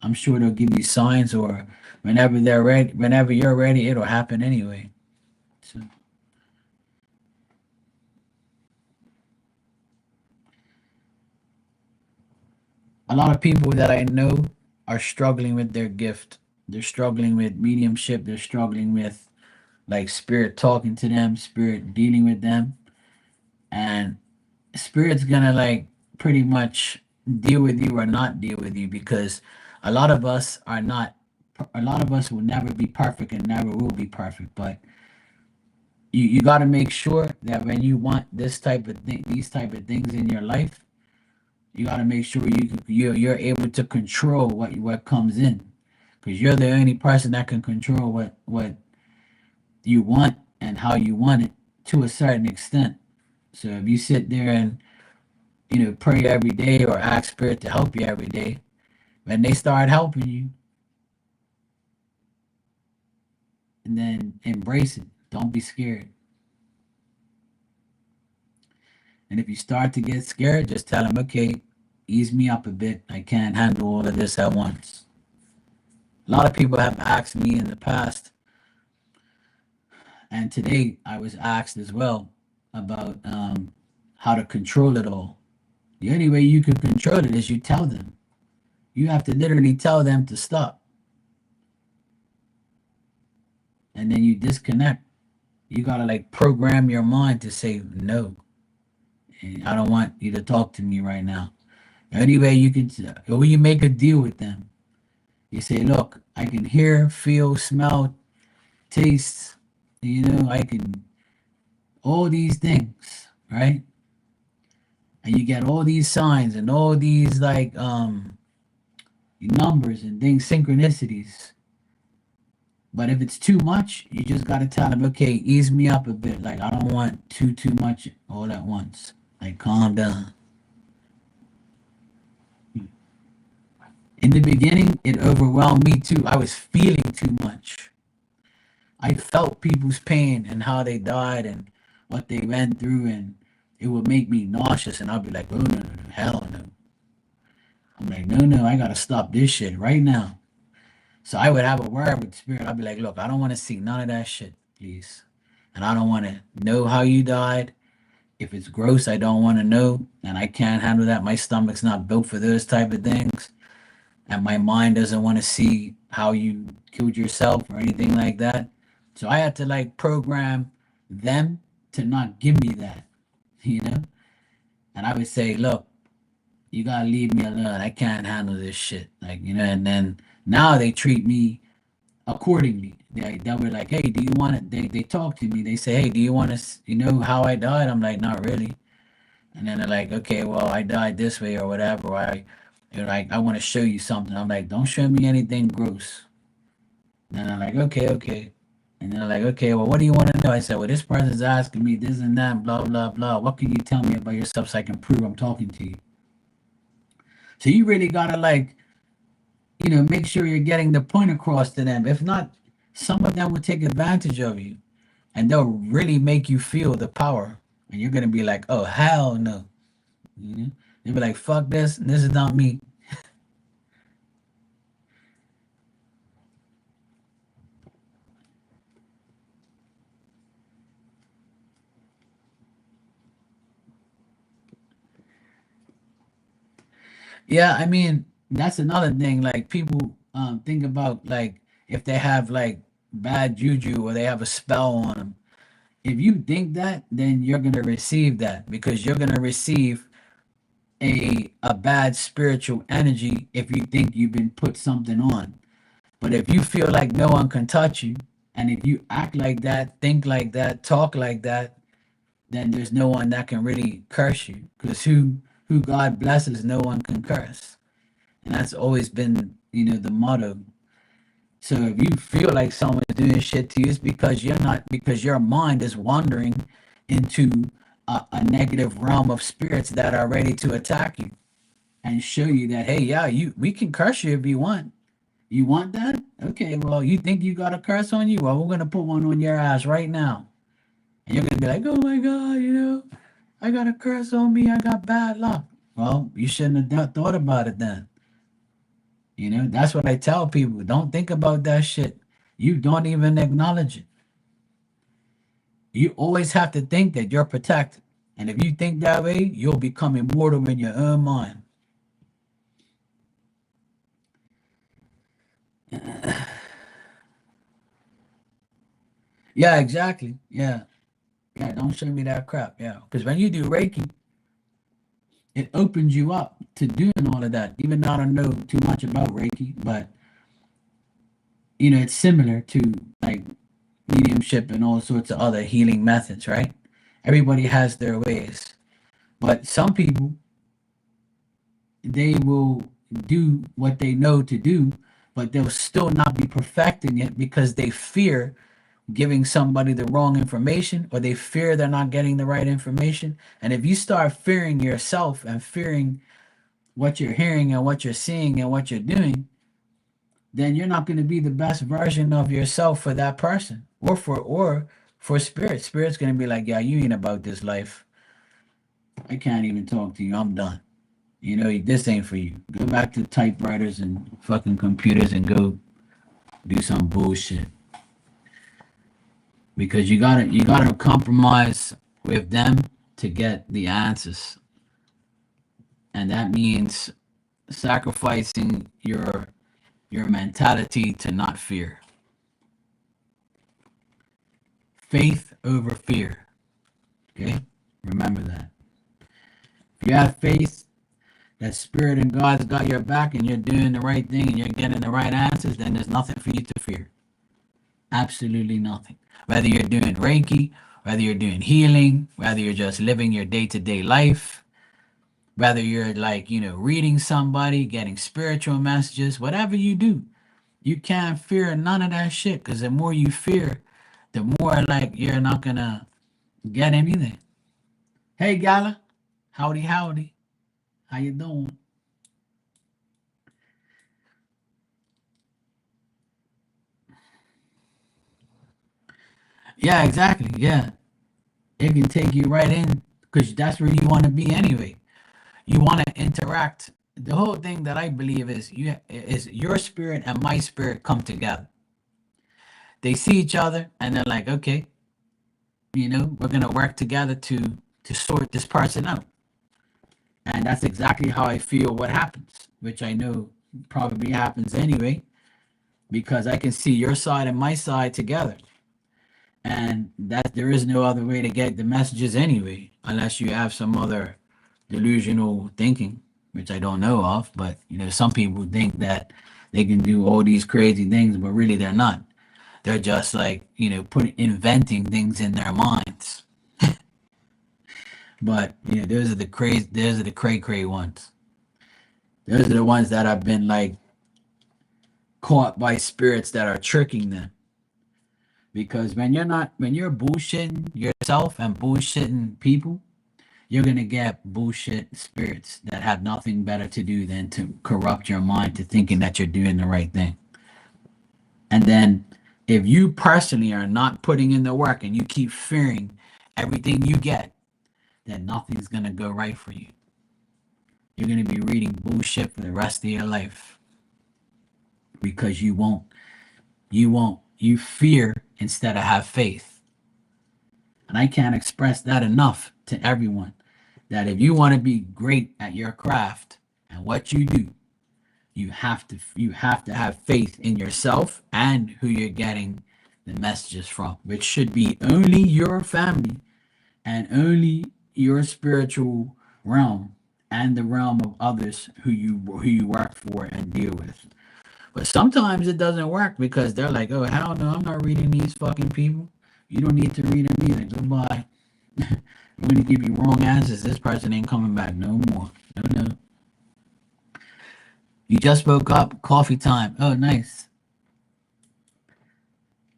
I'm sure they'll give you signs, or whenever they're ready, whenever you're ready, it'll happen anyway. So a lot of people that I know are struggling with their gift. They're struggling with mediumship. They're struggling with like spirit talking to them, spirit dealing with them, and spirit's gonna like pretty much deal with you or not deal with you, because a lot of us are not. A lot of us will never be perfect and never will be perfect, but you got to make sure that when you want this type of thing, these type of things in your life, you got to make sure you're able to control what comes in, because you're the only person that can control what you want and how you want it to a certain extent. So if you sit there and pray every day or ask spirit to help you every day, when they start helping you, and then embrace it. Don't be scared. And if you start to get scared, just tell them, okay, ease me up a bit. I can't handle all of this at once. A lot of people have asked me in the past, and today I was asked as well about how to control it all. The only way you can control it is you tell them. You have to literally tell them to stop, and then you disconnect. You gotta like program your mind to say no. I don't want you to talk to me right now. The only way you can, or you make a deal with them. You say, look, I can hear, feel, smell, taste, I can, all these things, right? And you get all these signs and all these like numbers and things, synchronicities. But if it's too much, you just gotta tell them, okay, ease me up a bit. Like I don't want too much all at once. Like calm down. In the beginning, it overwhelmed me too. I was feeling too much. I felt people's pain and how they died and what they went through, and it would make me nauseous. And I'd be like, oh, no, no, no, hell no. I'm like, no, no, I got to stop this shit right now. So I would have a word with spirit. I'd be like, look, I don't want to see none of that shit, please. And I don't want to know how you died. If it's gross, I don't want to know. And I can't handle that. My stomach's not built for those type of things. And my mind doesn't want to see how you killed yourself or anything like that. So I had to like program them to not give me that, you know? And I would say, look, you gotta leave me alone. I can't handle this shit. Like, and then now they treat me accordingly. They were like, hey, do you want it? They talk to me. They say, hey, do you want to, how I died? I'm like, not really. And then they're like, okay, well, I died this way or whatever. Or they're like, I want to show you something. I'm like, don't show me anything gross. And I'm like, okay, okay. And they're like, okay, well, what do you want to know? I said, well, this person's asking me this and that, blah, blah, blah. What can you tell me about yourself so I can prove I'm talking to you? So you really got to like, make sure you're getting the point across to them. If not, some of them will take advantage of you and they'll really make you feel the power. And you're going to be like, oh, hell no. You know? They'll be like, fuck this. This is not me. Yeah, I mean, that's another thing. Like people think about like if they have like bad juju or they have a spell on them. If you think that, then you're gonna receive that because you're gonna receive a bad spiritual energy if you think you've been put something on. But if you feel like no one can touch you, and if you act like that, think like that, talk like that, then there's no one that can really curse you. Because who God blesses, no one can curse. And that's always been, the motto. So if you feel like someone's doing shit to you, it's because you're not, because your mind is wandering into a negative realm of spirits that are ready to attack you and show you that, hey, yeah, we can curse you if you want. You want that? Okay, well, you think you got a curse on you? Well, we're gonna put one on your ass right now. And you're gonna be like, oh my God, I got a curse on me, I got bad luck. Well, you shouldn't have thought about it then. That's what I tell people. Don't think about that shit. You don't even acknowledge it. You always have to think that you're protected. And if you think that way, you'll become immortal in your own mind. Yeah, exactly. Yeah. Yeah, don't show me that crap. Yeah. Because when you do Reiki, it opens you up to doing all of that. Even though I don't know too much about Reiki, but it's similar to like mediumship and all sorts of other healing methods, right? Everybody has their ways. But some people, they will do what they know to do, but they'll still not be perfecting it because they fear giving somebody the wrong information or they fear they're not getting the right information. And if you start fearing yourself and fearing what you're hearing and what you're seeing and what you're doing, then you're not going to be the best version of yourself for that person or for spirit. Spirit's going to be like, yeah, you ain't about this life. I can't even talk to you. I'm done. This ain't for you. Go back to typewriters and fucking computers and go do some bullshit. Because you gotta compromise with them to get the answers. And that means sacrificing your mentality to not fear. Faith over fear. Okay? Remember that. If you have faith that spirit and God's got your back and you're doing the right thing and you're getting the right answers, then there's nothing for you to fear. Absolutely nothing. Whether you're doing Reiki, whether you're doing healing, whether you're just living your day to day life, whether you're like, reading somebody, getting spiritual messages, whatever you do, you can't fear none of that shit because the more you fear, the more like you're not gonna get anything. Hey, Gala, howdy, howdy. How you doing? Yeah, exactly. Yeah, it can take you right in because that's where you want to be anyway. You want to interact. The whole thing that I believe is your spirit and my spirit come together. They see each other and they're like, okay, we're gonna work together to sort this person out. And that's exactly how I feel what happens, which I know probably happens anyway, because I can see your side and my side together. And that there is no other way to get the messages anyway, unless you have some other delusional thinking, which I don't know of. But some people think that they can do all these crazy things, but really they're not. They're just like put inventing things in their minds. But yeah, those are the crazy. Those are the cray ones. Those are the ones that have been like caught by spirits that are tricking them. Because when you're bullshitting yourself and bullshitting people, you're gonna get bullshit spirits that have nothing better to do than to corrupt your mind to thinking that you're doing the right thing. And then if you personally are not putting in the work and you keep fearing everything you get, then nothing's gonna go right for you. You're gonna be reading bullshit for the rest of your life because you fear instead of have faith. And I can't express that enough to everyone that if you want to be great at your craft and what you do, you have to have faith in yourself and who you're getting the messages from, which should be only your family and only your spiritual realm and the realm of others who you work for and deal with. But sometimes it doesn't work because they're like, oh hell no, I'm not reading these fucking people. You don't need to read them either. Goodbye. I'm gonna give you wrong answers. This person ain't coming back no more. No, no. You just woke up. Coffee time. Oh, nice.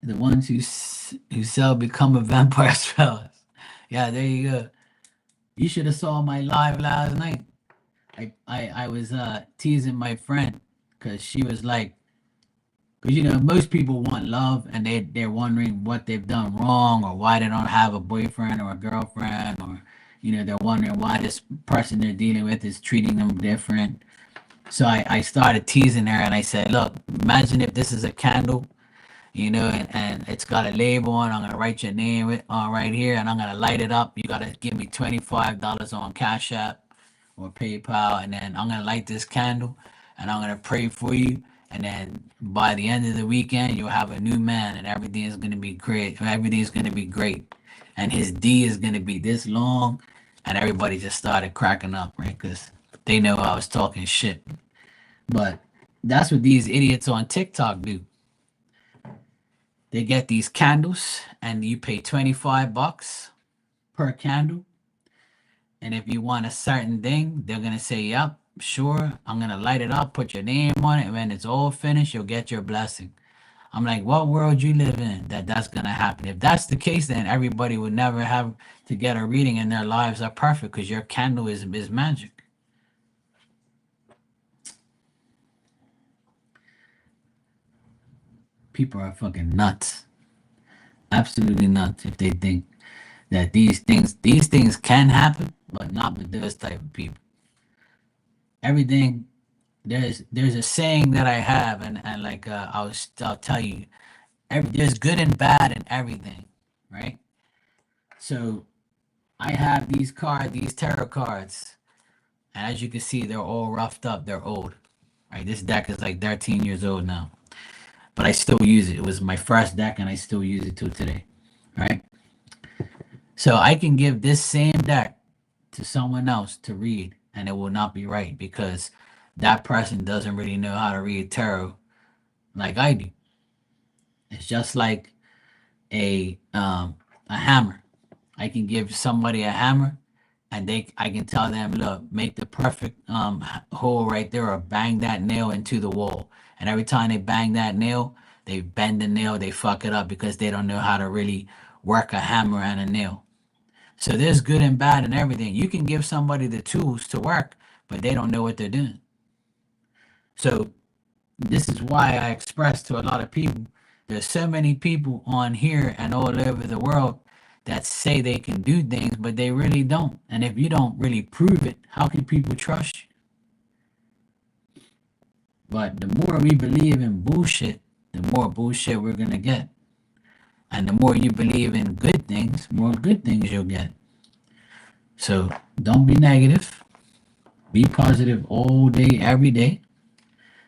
The ones who sell become a vampire spells. Yeah, there you go. You should have saw my live last night. I was teasing my friend because she was like, because most people want love and they're wondering what they've done wrong or why they don't have a boyfriend or a girlfriend or they're wondering why this person they're dealing with is treating them different. So I started teasing her and I said, look, imagine if this is a candle, and it's got a label on. I'm gonna write your name on right here and I'm gonna light it up. You gotta give me $25 on Cash App or PayPal, and then I'm gonna light this candle and I'm gonna pray for you. And then by the end of the weekend, you'll have a new man and everything is gonna be great. Everything's gonna be great. And his D is gonna be this long. And everybody just started cracking up, right? Because they know I was talking shit. But that's what these idiots on TikTok do. They get these candles and you pay 25 bucks per candle. And if you want a certain thing, they're going to say, yep, sure, I'm going to light it up, put your name on it. And when it's all finished, you'll get your blessing. I'm like, what world you live in that's going to happen? If that's the case, then everybody would never have to get a reading and their lives are perfect because your candle is magic. People are fucking nuts. Absolutely nuts if they think that these things can happen, but not with those type of people. Everything there's a saying that I have, and like I'll tell you, there's good and bad in everything, right? So I have these tarot cards, and as you can see, they're all roughed up. They're old, right? This deck is like 13 years old now, but I still use it. It was my first deck, and I still use it till today, right? So I can give this same deck to someone else to read, and it will not be right because that person doesn't really know how to read tarot like I do. It's just like a hammer. I can give somebody a hammer, and I can tell them, look, make the perfect hole right there, or bang that nail into the wall. And every time they bang that nail, they bend the nail, they fuck it up because they don't know how to really work a hammer and a nail. So there's good and bad in everything. You can give somebody the tools to work, but they don't know what they're doing. So this is why I express to a lot of people, there's so many people on here and all over the world that say they can do things, but they really don't. And if you don't really prove it, how can people trust you? But the more we believe in bullshit, the more bullshit we're going to get. And the more you believe in good things, more good things you'll get. So don't be negative. Be positive all day, every day.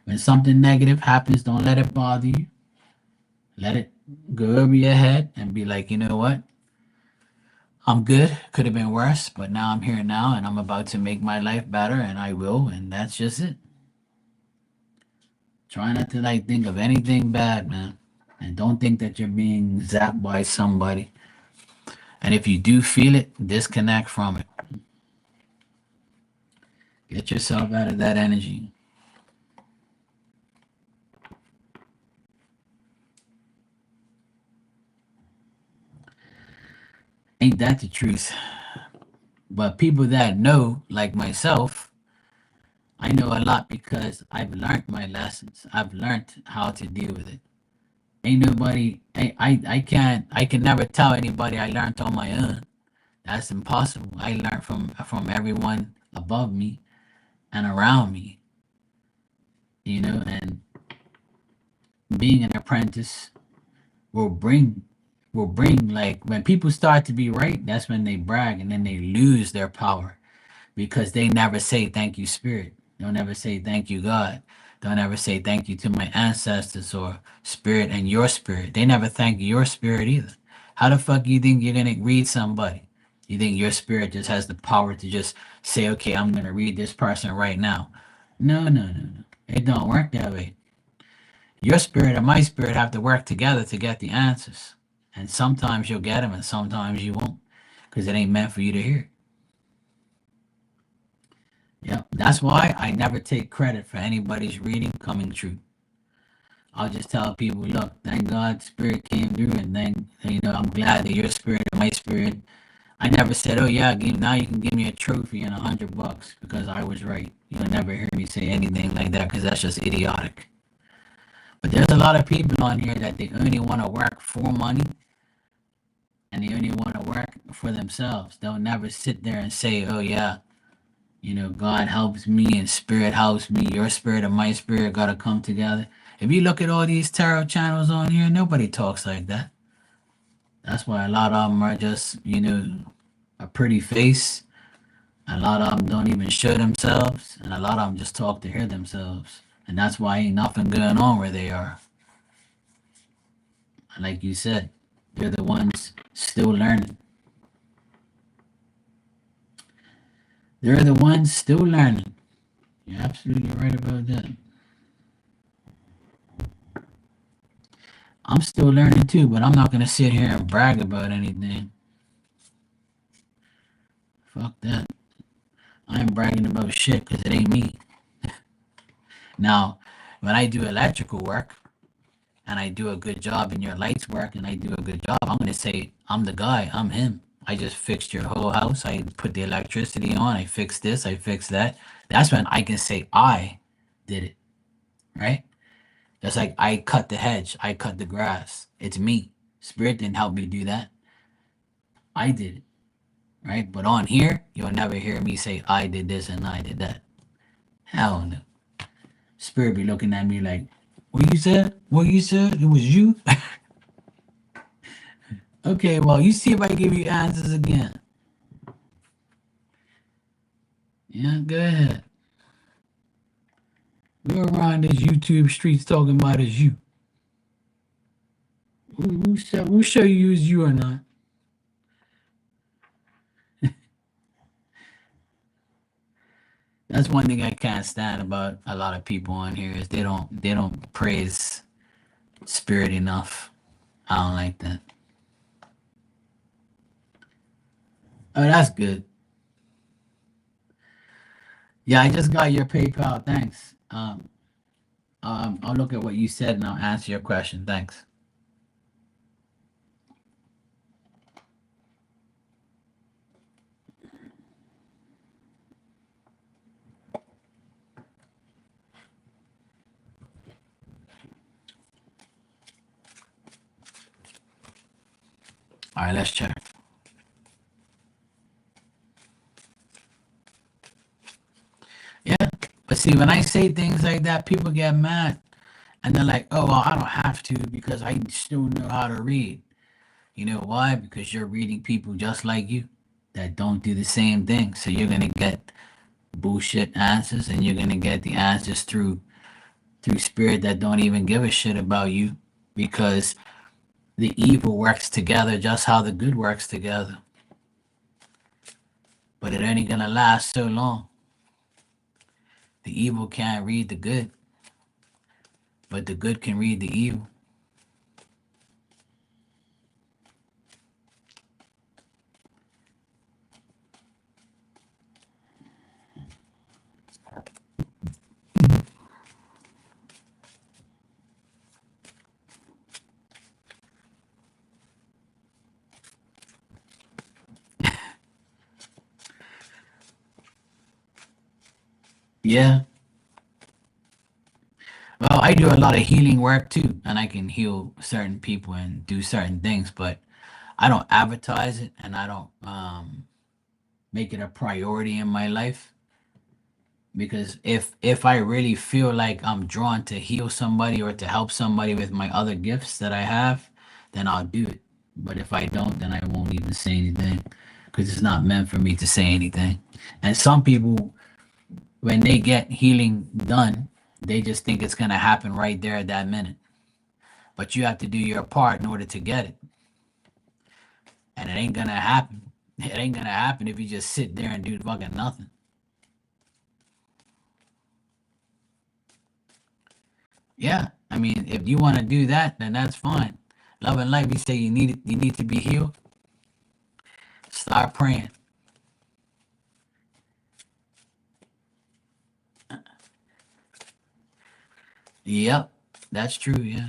When something negative happens, don't let it bother you. Let it go over your head and be like, you know what? I'm good. Could have been worse, but now I'm here now and I'm about to make my life better and I will. And that's just it. Try not to like think of anything bad, man. And don't think that you're being zapped by somebody. And if you do feel it, disconnect from it. Get yourself out of that energy. Ain't that the truth? But people that know, like myself, I know a lot because I've learned my lessons. I've learned how to deal with it. Ain't nobody, I can never tell anybody I learned on my own. That's impossible. I learned from everyone above me and around me, and being an apprentice will bring like when people start to be right, that's when they brag and then they lose their power because they never say thank you, spirit. They'll never say thank you, God. They'll never say thank you to my ancestors or spirit and your spirit. They never thank your spirit either. How the fuck you think you're gonna read somebody? You think your spirit just has the power to just say, okay, I'm gonna read this person right now? No, no, no, no. It don't work that way. Your spirit and my spirit have to work together to get the answers. And sometimes you'll get them and sometimes you won't because it ain't meant for you to hear. Yeah, that's why I never take credit for anybody's reading coming true. I'll just tell people, look, thank God spirit came through and then, I'm glad that your spirit and my spirit. I never said, oh yeah, now you can give me a trophy and $100 because I was right. You'll never hear me say anything like that because that's just idiotic. But there's a lot of people on here that they only want to work for money and they only want to work for themselves. They'll never sit there and say, oh yeah, God helps me and spirit helps me. Your spirit and my spirit got to come together. If you look at all these tarot channels on here, nobody talks like that. That's why a lot of them are just, a pretty face. A lot of them don't even show themselves. And a lot of them just talk to hear themselves. And that's why ain't nothing going on where they are. Like you said, they're the ones still learning. They're the ones still learning. You're absolutely right about that. I'm still learning too, but I'm not gonna sit here and brag about anything. Fuck that. I ain't bragging about shit because it ain't me. Now, when I do electrical work and I do a good job in your lights work and I do a good job, I'm gonna say I'm the guy. I'm him. I just fixed your whole house. I put the electricity on. I fixed this. I fixed that. That's when I can say I did it, right? Just like I cut the hedge. I cut the grass. It's me. Spirit didn't help me do that. I did it. Right? But on here, you'll never hear me say I did this and I did that. Hell no. Spirit be looking at me like, what you said? What you said? It was you? Okay, well, you see if I give you answers again. Yeah, go ahead. Go around these YouTube streets talking about it's you. Who show you is you or not? That's one thing I can't stand about a lot of people on here is they don't praise spirit enough. I don't like that. Oh, that's good. Yeah, I just got your PayPal. Thanks. I'll look at what you said and I'll answer your question. Thanks. All right, let's check. Yeah, but see, when I say things like that, people get mad and they're like, "Oh, well, I don't have to because I still know how to read." You know why? Because you're reading people just like you that don't do the same thing. So you're gonna get bullshit answers, and you're gonna get the answers through spirit that don't even give a shit about you because the evil works together just how the good works together. But it ain't gonna last so long. The evil can't read the good, but the good can read the evil. Yeah. Well, I do a lot of healing work too, and I can heal certain people and do certain things, but I don't advertise it and I don't make it a priority in my life, because if I really feel like I'm drawn to heal somebody or to help somebody with my other gifts that I have, then I'll do it. But if I don't, then I won't even say anything because it's not meant for me to say anything. And some people, when they get healing done, they just think it's going to happen right there at that minute. But you have to do your part in order to get it. And it ain't going to happen. It ain't going to happen if you just sit there and do fucking nothing. Yeah. I mean, if you want to do that, then that's fine. Love and life, you say you need to be healed. Start praying. Yep. That's true. Yeah.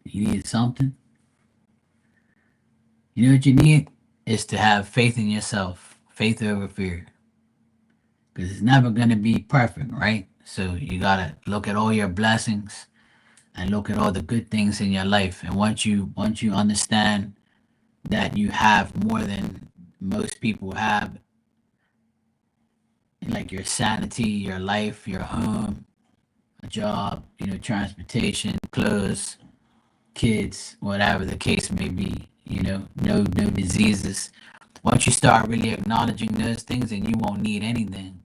You need something. You know what you need is to have faith in yourself. Faith over fear. Because it's never going to be perfect, right? So you got to look at all your blessings and look at all the good things in your life. And once you understand that you have more than most people have, like your sanity, your life, your home, a job, transportation, clothes, kids, whatever the case may be, no diseases. Once you start really acknowledging those things, and you won't need anything.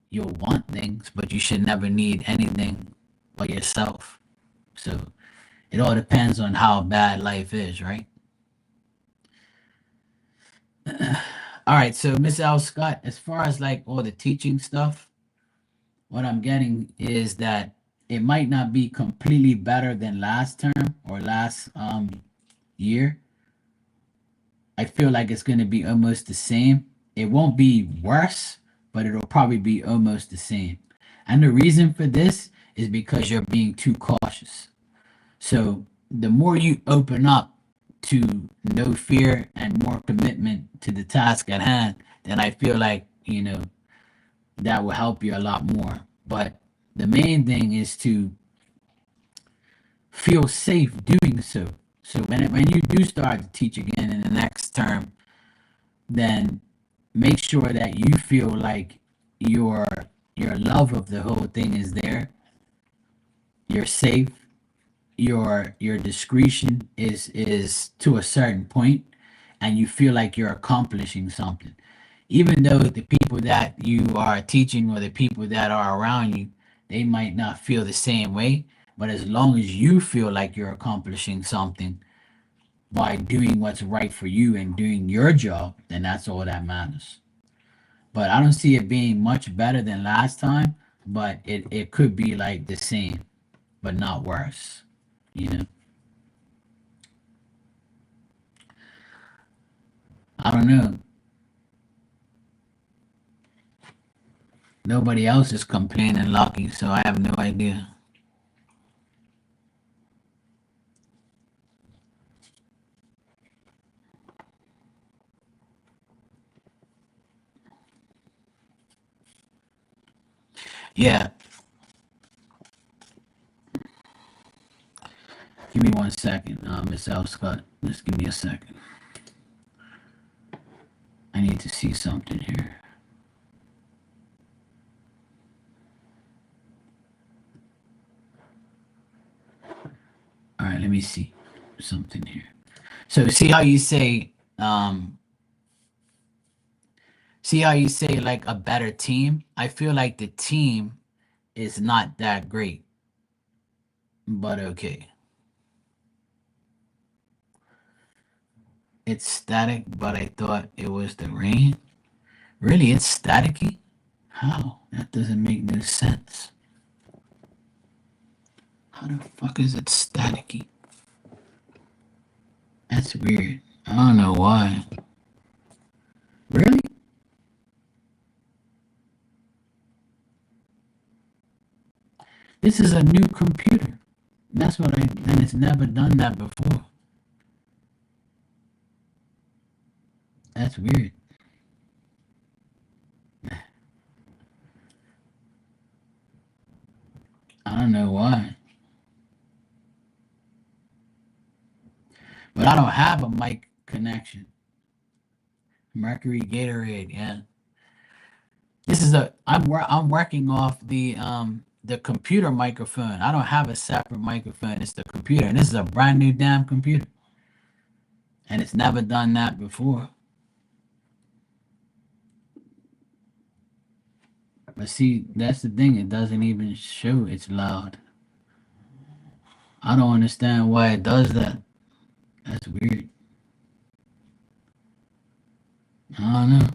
You'll want things, but you should never need anything but yourself. So it all depends on how bad life is, right? All right, so Miss L. Scott, as far as like all the teaching stuff, what I'm getting is that it might not be completely better than last term or last year. I feel like it's going to be almost the same. It won't be worse, but it'll probably be almost the same. And the reason for this is because you're being too cautious. So the more you open up to no fear and more commitment to the task at hand, then I feel like, that will help you a lot more. But the main thing is to feel safe doing so. So when you do start to teach again in the next term, then make sure that you feel like your your love of the whole thing is there. You're safe. Your discretion is to a certain point, and you feel like you're accomplishing something. Even though the people that you are teaching or the people that are around you, they might not feel the same way. But as long as you feel like you're accomplishing something by doing what's right for you and doing your job, then that's all that matters. But I don't see it being much better than last time, but it could be like the same, but not worse. You know, I don't know. Nobody else is complaining, Lucky, so I have no idea. Yeah, give me 1 second, Miss L. Scott. Just give me a second. I need to see something here. All right, let me see something here. So see how you say like a better team? I feel like the team is not that great, but okay. It's static, but I thought it was the rain. Really, it's staticky? How? That doesn't make no sense. How the fuck is it staticky? That's weird. I don't know why. Really? This is a new computer. That's what I, and it's never done that before. That's weird. I don't know why. But I don't have a mic connection. Mercury Gatorade, yeah. This is a I'm working off the computer microphone. I don't have a separate microphone. It's the computer, and this is a brand new damn computer, and it's never done that before. But see, that's the thing. It doesn't even show it's loud. I don't understand why it does that. That's weird. I don't know.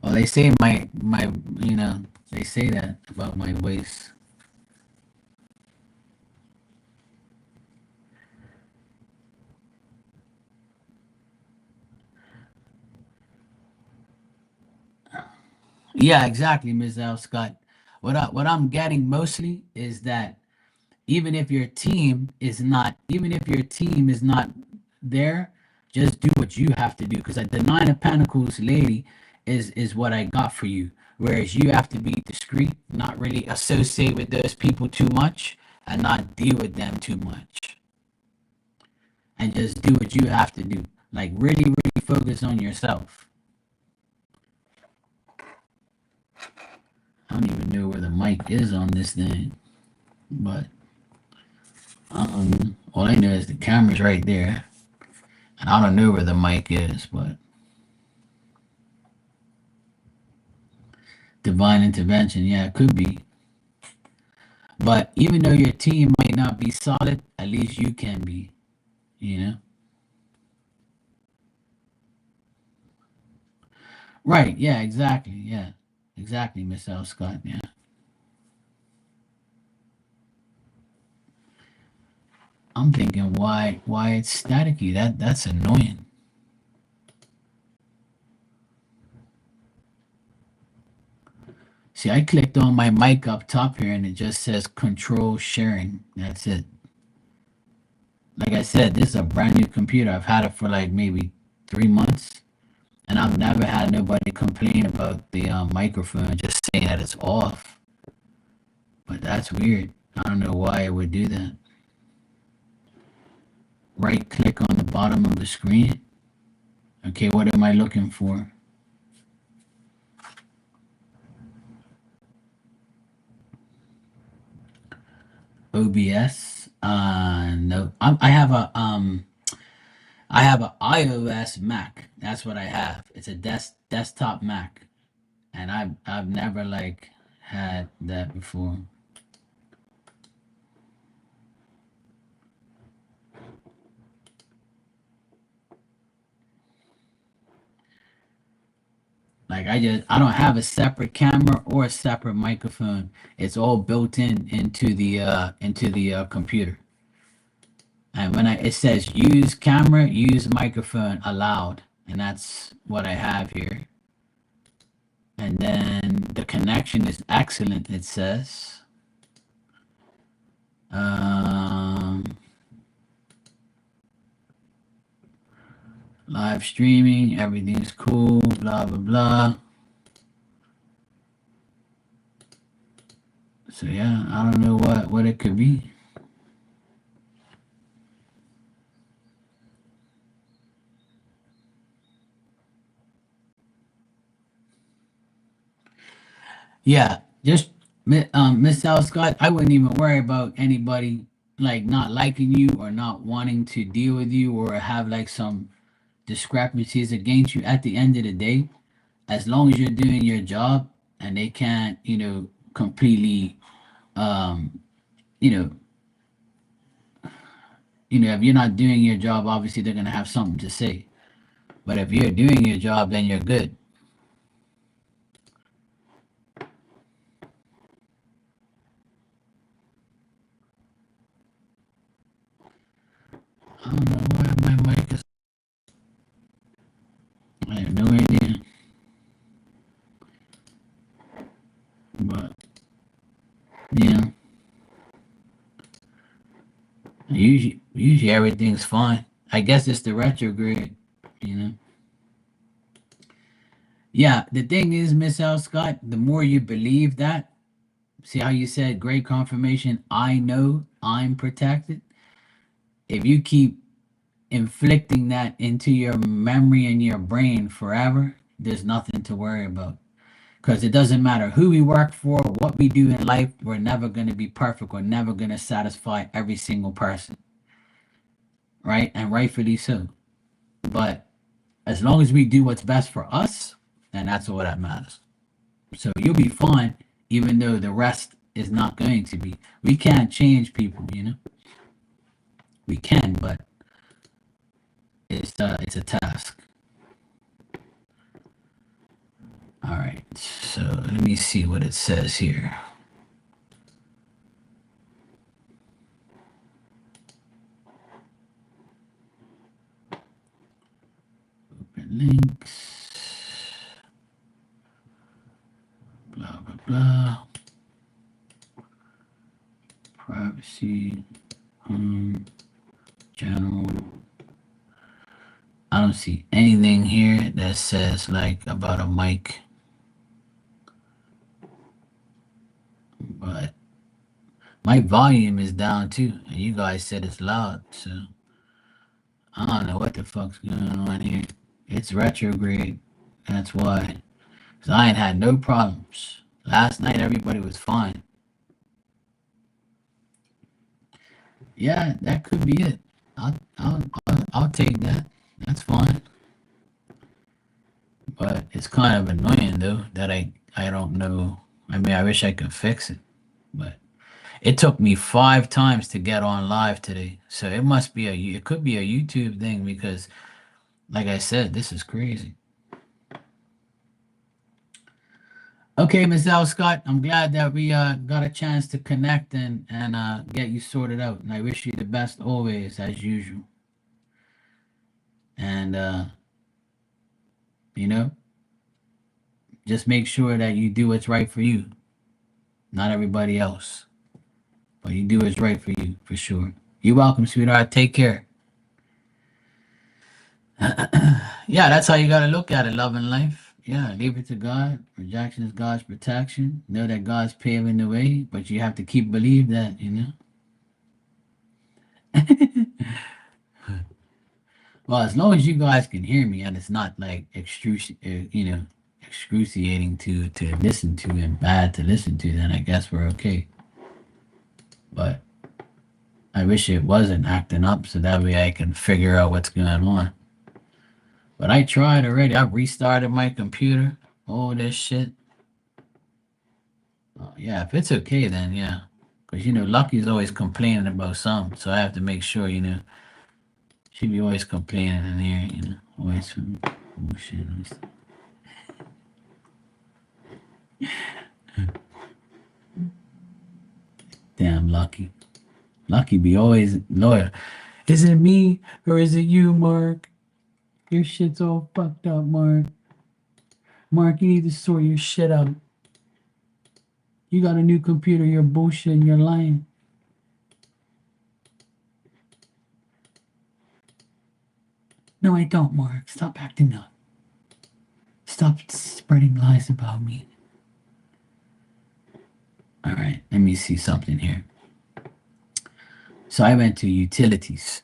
Well, they say my they say that about my voice. Yeah, exactly, Ms. L. Scott. What I'm getting mostly is that even if your team is not there, just do what you have to do. Because the Nine of Pentacles lady is what I got for you. Whereas you have to be discreet, not really associate with those people too much, and not deal with them too much, and just do what you have to do. Like really focus on yourself. I don't even know where the mic is on this thing, but all I know is the camera's right there, and I don't know where the mic is, but divine intervention, yeah, it could be. But even though your team might not be solid, at least you can be, you know? Right, yeah, exactly, yeah. Exactly, Miss L. Scott, yeah. I'm thinking why it's staticky. That's annoying. See, I clicked on my mic up top here and it just says control sharing. That's it. Like I said, this is a brand new computer. I've had it for like maybe 3 months, and I've never had nobody complain about the microphone, just saying that it's off. But that's weird. I don't know why it would do that. Right click on the bottom of the screen. Okay, what am I looking for? OBS. No, I have a iOS Mac. That's what I have. It's a desktop Mac, and I've never like had that before. Like I don't have a separate camera or a separate microphone. It's all built into the computer. And when it says use camera, use microphone allowed, and that's what I have here. And then the connection is excellent. It says, um, live streaming, everything's cool, blah blah blah. So yeah, I don't know what it could be. Yeah, just Miss Al Scott, I wouldn't even worry about anybody like not liking you or not wanting to deal with you or have like some discrepancies against you. At the end of the day, as long as you're doing your job and they can't, completely, um, you know, if you're not doing your job, obviously they're gonna have something to say. But if you're doing your job, then you're good. I don't know why my mic is. I have no idea. But yeah, usually everything's fine. I guess it's the retrograde, you know. Yeah, the thing is, Miss L. Scott, the more you believe that, see how you said great confirmation, I know I'm protected. If you keep inflicting that into your memory and your brain forever, there's nothing to worry about. Because it doesn't matter who we work for, what we do in life, we're never going to be perfect. We're never going to satisfy every single person, right? And rightfully so. But as long as we do what's best for us, then that's all that matters. So you'll be fine, even though the rest is not going to be. We can't change people, you know. We can, but it's a task. All right. So let me see what it says here. Open links. Blah blah blah. Privacy. General. I don't see anything here that says like about a mic. But my volume is down too, and you guys said it's loud, so I don't know what the fuck's going on here. It's retrograde. That's why. So I ain't had no problems. Last night everybody was fine. Yeah, that could be it. I'll take that. That's fine. But it's kind of annoying though that I don't know. I mean, I wish I could fix it, but it took me 5 times to get on live today. So it must be it could be a YouTube thing because, like I said, this is crazy. Okay, Ms. Al Scott, I'm glad that we got a chance to connect and get you sorted out. And I wish you the best always, as usual. And you know, just make sure that you do what's right for you, not everybody else. But you do what's right for you, for sure. You're welcome, sweetheart. Take care. Yeah, that's how you got to look at it, love and life. Yeah, leave it to God. Rejection is God's protection. Know that God's paving the way, but you have to keep believe that, you know. Well, as long as you guys can hear me and it's not like excruciating to listen to and bad to listen to, then I guess we're okay. But I wish it wasn't acting up so that way I can figure out what's going on. But I tried already. I've restarted my computer. All this shit. Oh, yeah, if it's okay, then yeah. Because, Lucky's always complaining about something. So I have to make sure, she be always complaining in here, Always from bullshit. Damn, Lucky. Lucky be always loyal. Is it me or is it you, Mark? Your shit's all fucked up, Mark. Mark, you need to sort your shit out. You got a new computer, you're bullshit and you're lying. No, I don't, Mark. Stop acting up. Stop spreading lies about me. All right, let me see something here. So I went to utilities.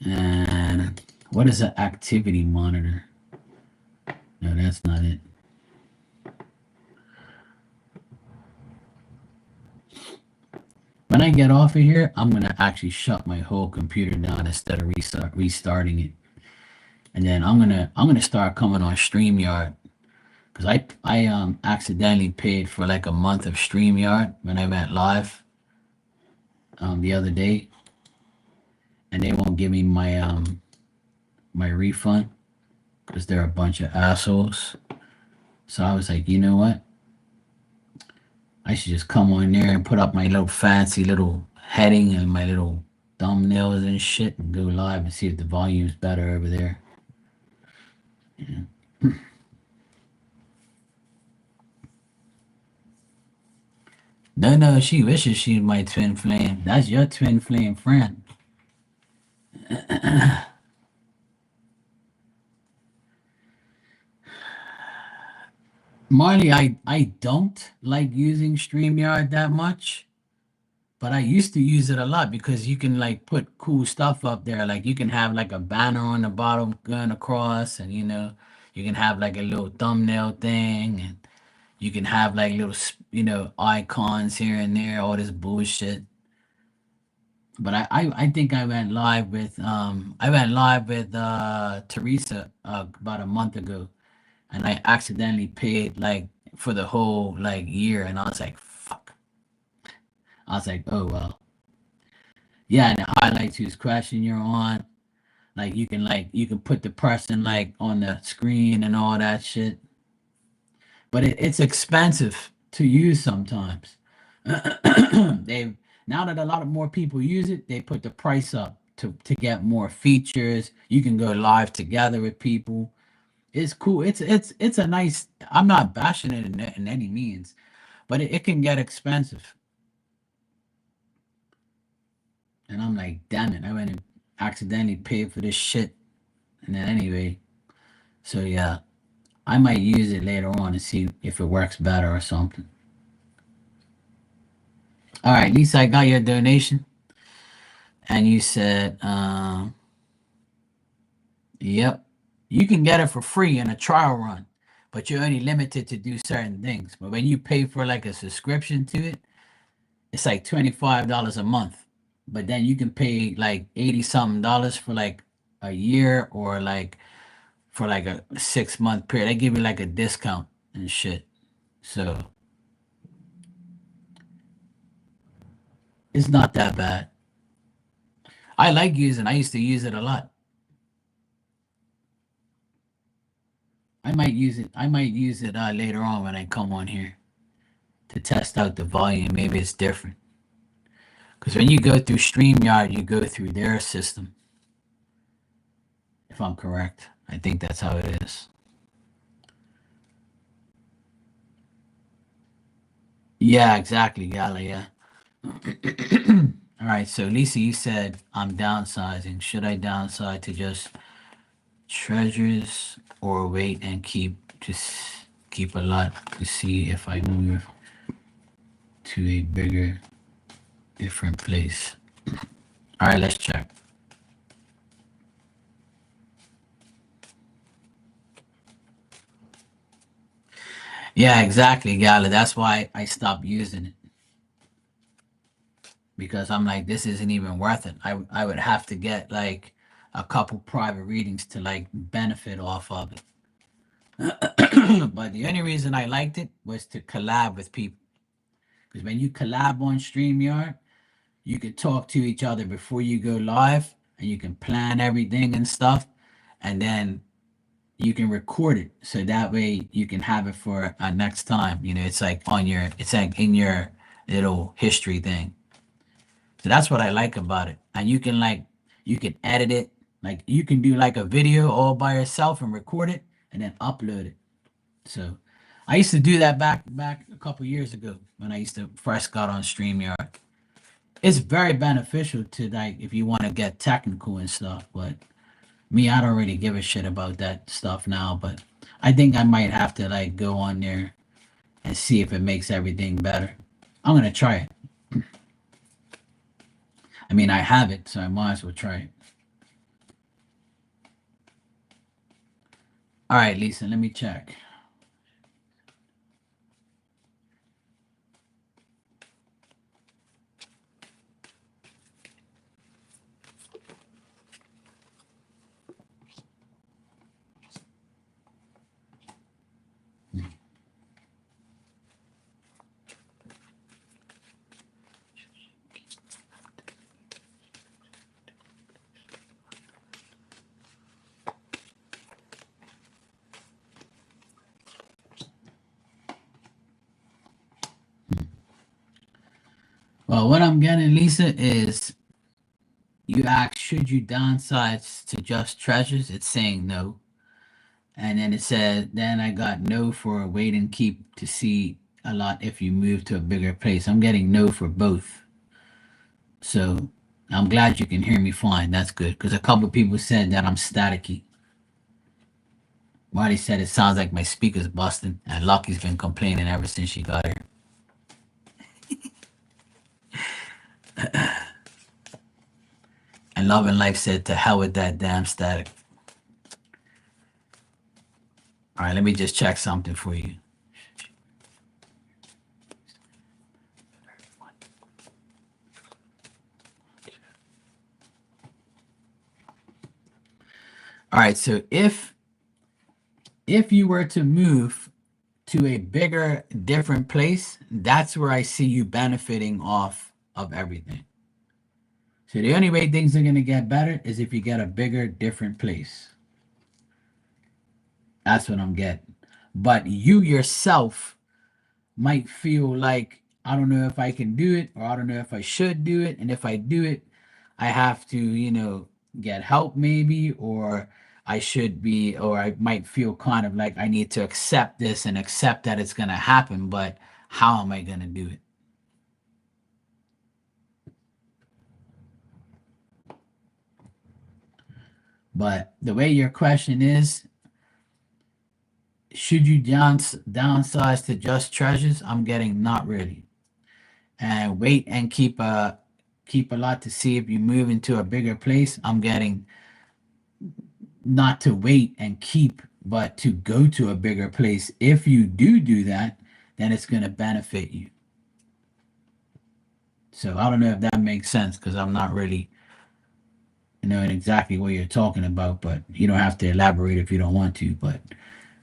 And what is an activity monitor? No, that's not it. When I get off of here, I'm gonna actually shut my whole computer down instead of restarting it. And then I'm gonna start coming on StreamYard because I accidentally paid for like a month of StreamYard when I went live the other day, and they won't give me my refund because they're a bunch of assholes. So I was like, you know what? I should just come on there and put up my little fancy little heading and my little thumbnails and shit and go live and see if the volume's better over there. No, no, she wishes she's my twin flame. That's your twin flame friend. Marley, I don't like using StreamYard that much, but I used to use it a lot because you can like put cool stuff up there. Like you can have like a banner on the bottom going across, and you can have like a little thumbnail thing, and you can have like little icons here and there, all this bullshit. But I think I went live with Teresa about a month ago, and I accidentally paid like for the whole like year, and I was like, fuck. I was like, oh well. Yeah, and the highlights whose question you're on. Like you can put the person like on the screen and all that shit. But it's expensive to use sometimes. They've Now that a lot of more people use it, they put the price up to get more features. You can go live together with people. It's cool. It's a nice. I'm not bashing it in any means, but it can get expensive. And I'm like, damn it, I went and accidentally paid for this shit. And then anyway, so yeah, I might use it later on and see if it works better or something. All right, Lisa, I got your donation, and you said, "Yep, you can get it for free in a trial run, but you're only limited to do certain things. But when you pay for like a subscription to it, it's like $25 a month. But then you can pay like 80 something dollars for like a year or like for like a 6 month period. They give you like a discount and shit. So it's not that bad. I like using. I used to use it a lot. I might use it. I might use it later on when I come on here to test out the volume. Maybe it's different. Because when you go through StreamYard, you go through their system. If I'm correct, I think that's how it is. Yeah, exactly, Gala. Yeah. All right. So Lisa, you said I'm downsizing. Should I downsize to just treasures or wait and keep a lot to see if I move to a bigger, different place? All right, let's check. Yeah, exactly, Gala. That's why I stopped using it because I'm like, this isn't even worth it. I would have to get like a couple private readings to like benefit off of it. But the only reason I liked it was to collab with people. Because when you collab on StreamYard, you can talk to each other before you go live and you can plan everything and stuff. And then you can record it so that way you can have it for next time. It's like it's like in your little history thing. So that's what I like about it. And you can edit it. Like you can do like a video all by yourself and record it and then upload it. So I used to do that back a couple years ago when I used to first got on StreamYard. It's very beneficial to like if you want to get technical and stuff, but me, I don't really give a shit about that stuff now, but I think I might have to like go on there and see if it makes everything better. I'm gonna try it. I mean, I have it, so I might as well try it. All right, Lisa, let me check. Well, what I'm getting, Lisa, is You ask, should you downsize to just treasures? It's saying no. And then it said, then I got no for wait and keep to see a lot if you move to a bigger place. I'm getting no for both. So I'm glad you can hear me fine. That's good. Because a couple of people said that I'm staticky. Marty said it sounds like my speaker's busting. And Lucky's been complaining ever since she got here. And Love and Life said, to hell with that damn static. All right, let me just check something for you. All right, so if you were to move to a bigger, different place, that's where I see you benefiting off of everything. So the only way things are going to get better is if you get a bigger, different place. That's what I'm getting. But you yourself might feel like, I don't know if I can do it, or I don't know if I should do it. And if I do it, I have to, get help maybe, or I should be, or I might feel kind of like I need to accept this and accept that it's going to happen. But how am I going to do it? But the way your question is, should you downsize to just treasures? I'm getting not really. And wait and keep a lot to see if you move into a bigger place. I'm getting not to wait and keep, but to go to a bigger place. If you do that, then it's going to benefit you. So I don't know if that makes sense because I'm not really knowing exactly what you're talking about, but you don't have to elaborate if you don't want to. But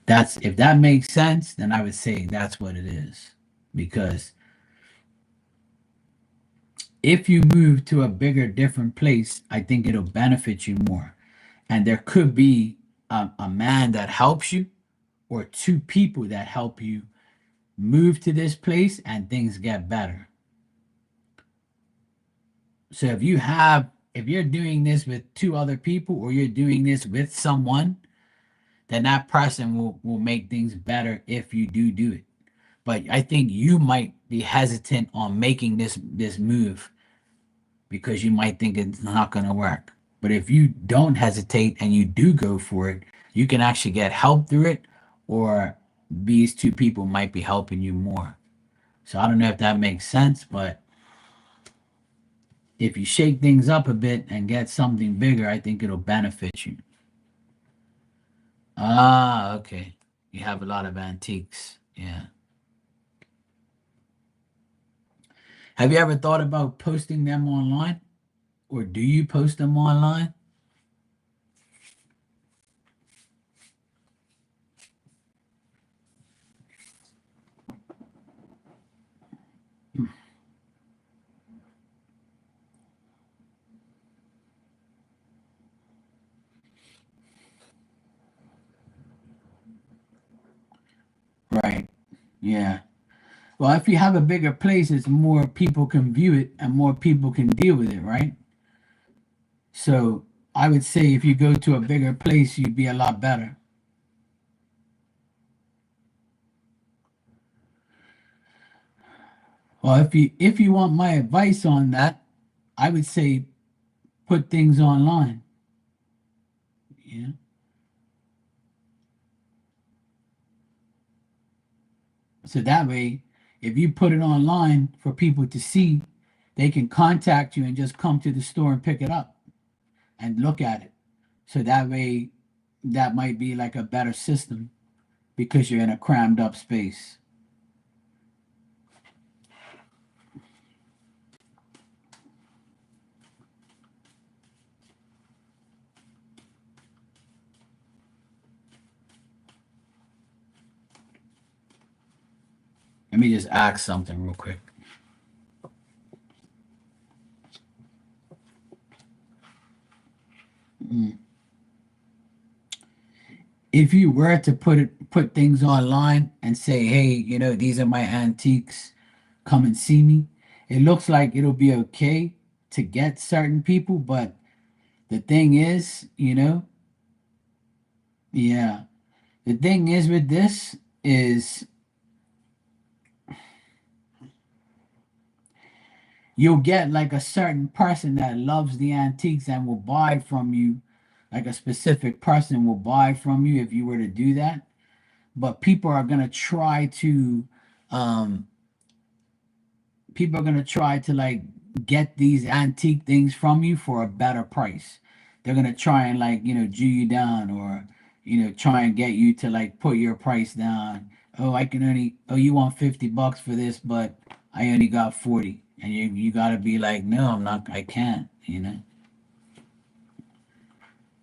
that's if that makes sense, then I would say that's what it is. Because if you move to a bigger, different place, I think it'll benefit you more. And there could be a man that helps you or two people that help you move to this place and things get better. So if you're doing this with two other people or you're doing this with someone, then that person will make things better if you do it. But I think you might be hesitant on making this move because you might think it's not going to work. But if you don't hesitate and you do go for it, you can actually get help through it, or these two people might be helping you more. So I don't know if that makes sense, but if you shake things up a bit and get something bigger, I think it'll benefit you. Ah, okay. You have a lot of antiques. Yeah. Have you ever thought about posting them online? Or do you post them online? Right. Yeah. Well, if you have a bigger place, it's more people can view it and more people can deal with it, right? So I would say if you go to a bigger place, you'd be a lot better. Well, if you want my advice on that, I would say put things online. Yeah. So that way, if you put it online for people to see, they can contact you and just come to the store and pick it up and look at it. So that way, that might be like a better system because you're in a crammed up space. Let me just ask something real quick. Mm. If you were to put things online and say, hey, these are my antiques, come and see me, it looks like it'll be okay to get certain people, but the thing is, yeah, the thing is with this is you'll get like a certain person that loves the antiques and will buy from you, like a specific person will buy from you if you were to do that. But um people are gonna try to like get these antique things from you for a better price. They're gonna try and like, Jew you down, or try and get you to like put your price down. Oh, you want $50 for this, but I only got 40. And you gotta be like, no, I'm not, I can't.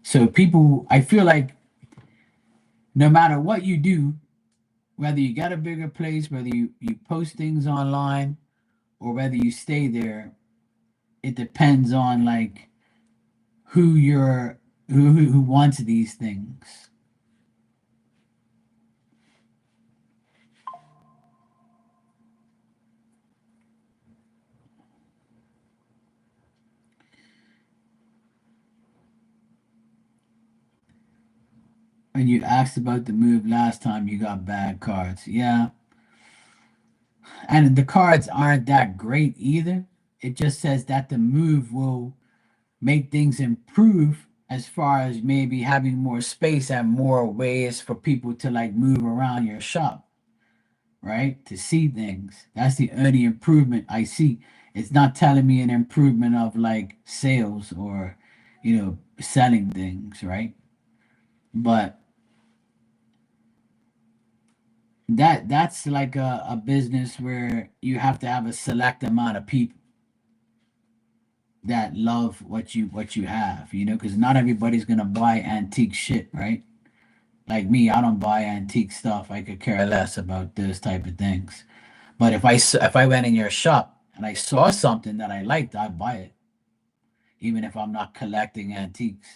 So people, I feel like no matter what you do, whether you get a bigger place, whether you post things online, or whether you stay there, it depends on like who you're who wants these things. And you asked about the move last time, you got bad cards. Yeah, and the cards aren't that great either. It just says that the move will make things improve as far as maybe having more space and more ways for people to like move around your shop, right? To see things. That's the only improvement I see. It's not telling me an improvement of like sales or, selling things, right? But that's like a business where you have to have a select amount of people that love what you have, because not everybody's gonna buy antique shit, right? Like me, I don't buy antique stuff. I could care less about those type of things. But if I went in your shop and I saw something that I liked, I'd buy it, even if I'm not collecting antiques.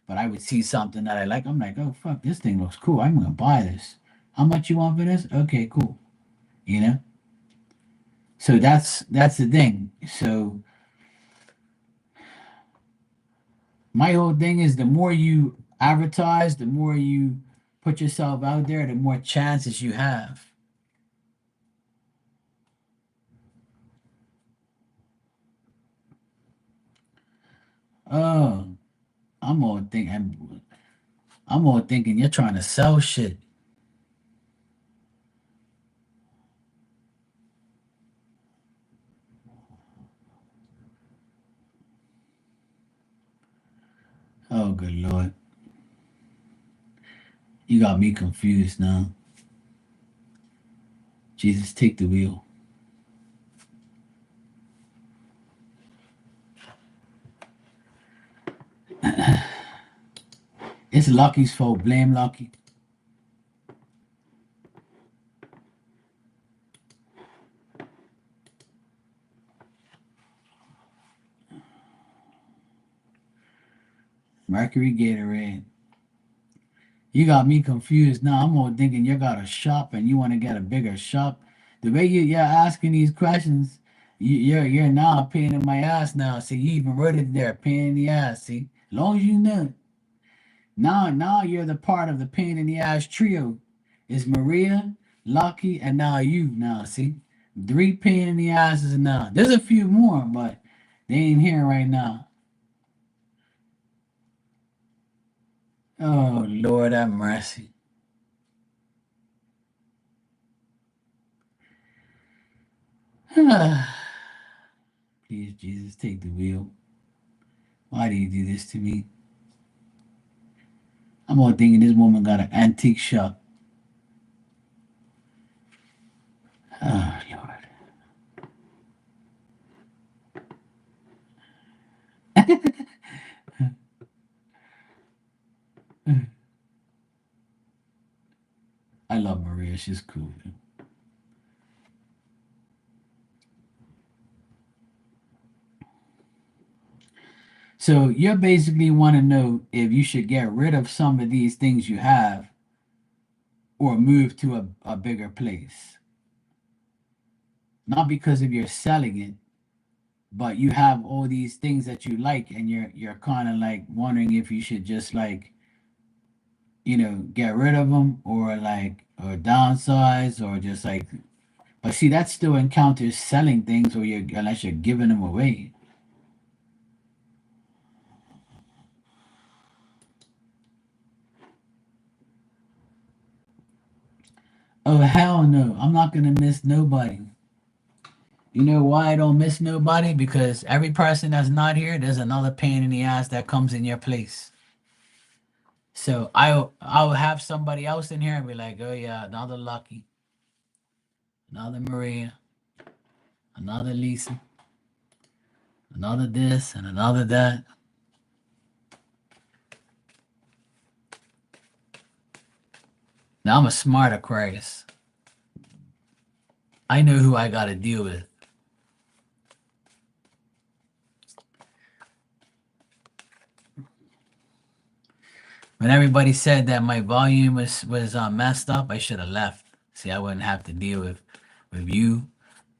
But I would see something that I like. I'm like, oh fuck, this thing looks cool. I'm gonna buy this. How much you want for this? Okay, cool. You know. So that's the thing. So my whole thing is the more you advertise, the more you put yourself out there, the more chances you have. Oh, I'm all thinking. I'm all thinking you're trying to sell shit. Oh, good lord, you got me confused now. Jesus, take the wheel. It's Lucky's fault. Blame Lucky. Mercury Gatorade. You got me confused now. I'm all thinking you got a shop and you want to get a bigger shop. The way you're asking these questions, you're now a pain in my ass now. See, you even wrote it there, pain in the ass. See, as long as you know. Now you're the part of the pain in the ass trio. Is Maria, Lucky, and now you now. See, three pain in the asses now. There's a few more, but they ain't here right now. Oh Lord have mercy. Please, Jesus, take the wheel. Why do you do this to me? I'm all thinking this woman got an antique shop. Oh Lord. I love Maria. She's cool. So you basically want to know if you should get rid of some of these things you have or move to a bigger place. Not because of you're selling it, but you have all these things that you like, and you're kind of like wondering if you should just like, get rid of them, or like, or downsize, or just like. But see, that still encounters selling things, or you unless you're giving them away. Oh hell no! I'm not gonna miss nobody. You know why I don't miss nobody? Because every person that's not here, there's another pain in the ass that comes in your place. So I'll have somebody else in here and be like, oh yeah, another Lucky, another Maria, another Lisa, another this and another that. Now I'm a smart Aquarius. I know who I got to deal with. When everybody said that my volume was messed up, I should have left. See, I wouldn't have to deal with you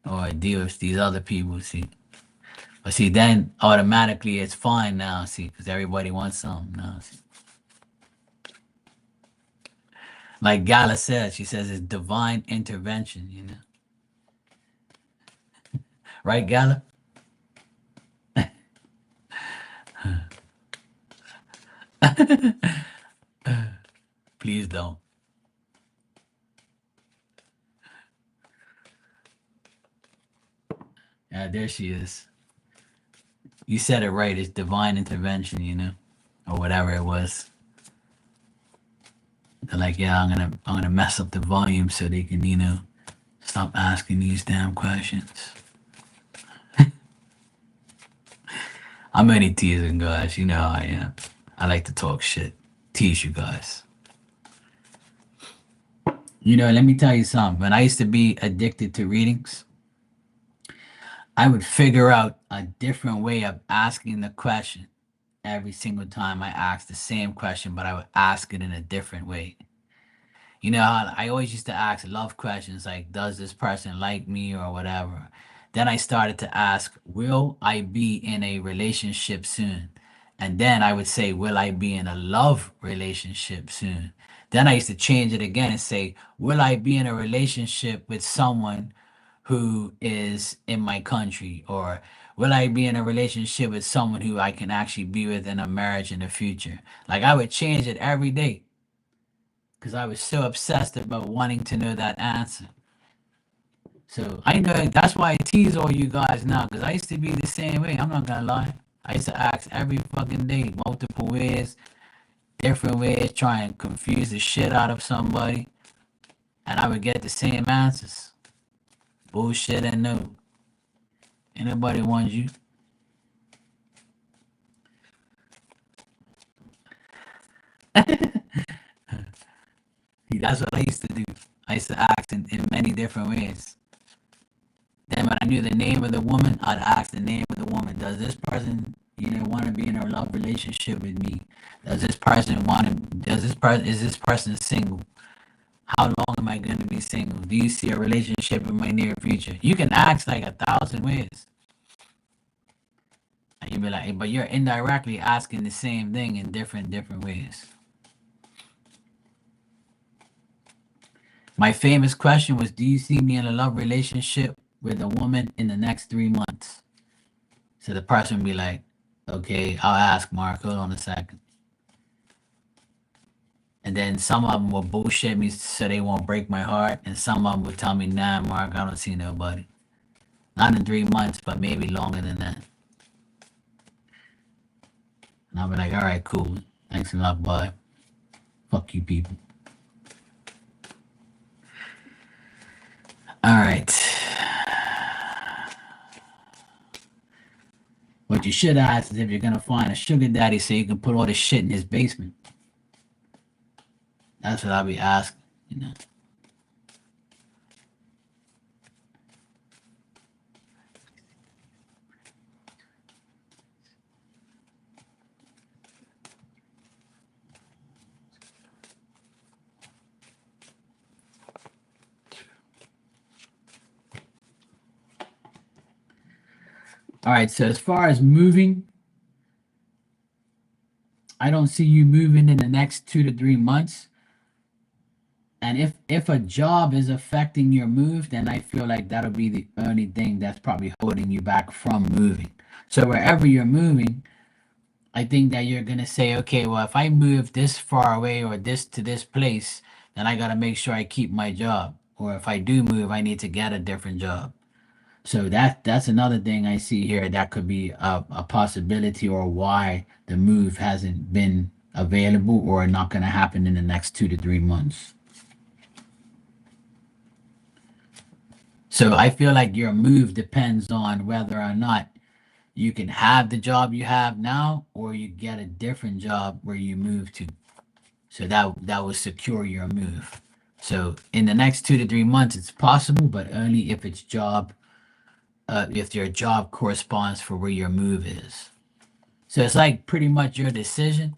or deal with these other people. See, but see, then automatically it's fine now. See, because everybody wants something now. See. Like Gala says, she says it's divine intervention. Right, Gala? Please don't. Yeah, there she is. You said it right. It's divine intervention. Or whatever it was. They're like, yeah, I'm gonna mess up the volume so they can, stop asking these damn questions. I'm only teasing, guys. You know how I am. I like to talk shit, tease you guys. Let me tell you something. When I used to be addicted to readings, I would figure out a different way of asking the question every single time I asked the same question, but I would ask it in a different way. I always used to ask love questions like, does this person like me or whatever? Then I started to ask, will I be in a relationship soon? And then I would say, will I be in a love relationship soon? Then I used to change it again and say, will I be in a relationship with someone who is in my country? Or will I be in a relationship with someone who I can actually be with in a marriage in the future? Like I would change it every day because I was so obsessed about wanting to know that answer. So I know that's why I tease all you guys now, because I used to be the same way. I'm not gonna lie. I used to ask every fucking day, multiple ways, different ways, try and confuse the shit out of somebody, and I would get the same answers. Bullshit and no. Anybody wants you. See, that's what I used to do. I used to act in many different ways. Then when I knew the name of the woman, I'd ask the name of the woman. Does this person, want to be in a love relationship with me? Does this person want to? Does this person is this person single? How long am I going to be single? Do you see a relationship in my near future? You can ask like 1,000 ways, and you'd be like, but you're indirectly asking the same thing in different ways. My famous question was, do you see me in a love relationship with a woman in the next 3 months? So the person would be like, okay, I'll ask Mark. Hold on a second. And then some of them will bullshit me so they won't break my heart. And some of them will tell me, nah, Mark, I don't see nobody. Not in 3 months, but maybe longer than that. And I'll be like, all right, cool. Thanks a lot, bye. Fuck you people. All right. What you should ask is if you're going to find a sugar daddy so you can put all this shit in his basement. That's what I'll be asking. All right. So as far as moving, I don't see you moving in the next 2 to 3 months. And if a job is affecting your move, then I feel like that'll be the only thing that's probably holding you back from moving. So wherever you're moving, I think that you're gonna say, okay, well, if I move this far away or this to this place, then I gotta make sure I keep my job. Or if I do move, I need to get a different job. So that's another thing I see here that could be a possibility or why the move hasn't been available or not gonna happen in the next 2 to 3 months. So I feel like your move depends on whether or not you can have the job you have now or you get a different job where you move to. So that will secure your move. So in the next 2 to 3 months, it's possible, but only if your job corresponds for where your move is. So it's like pretty much your decision,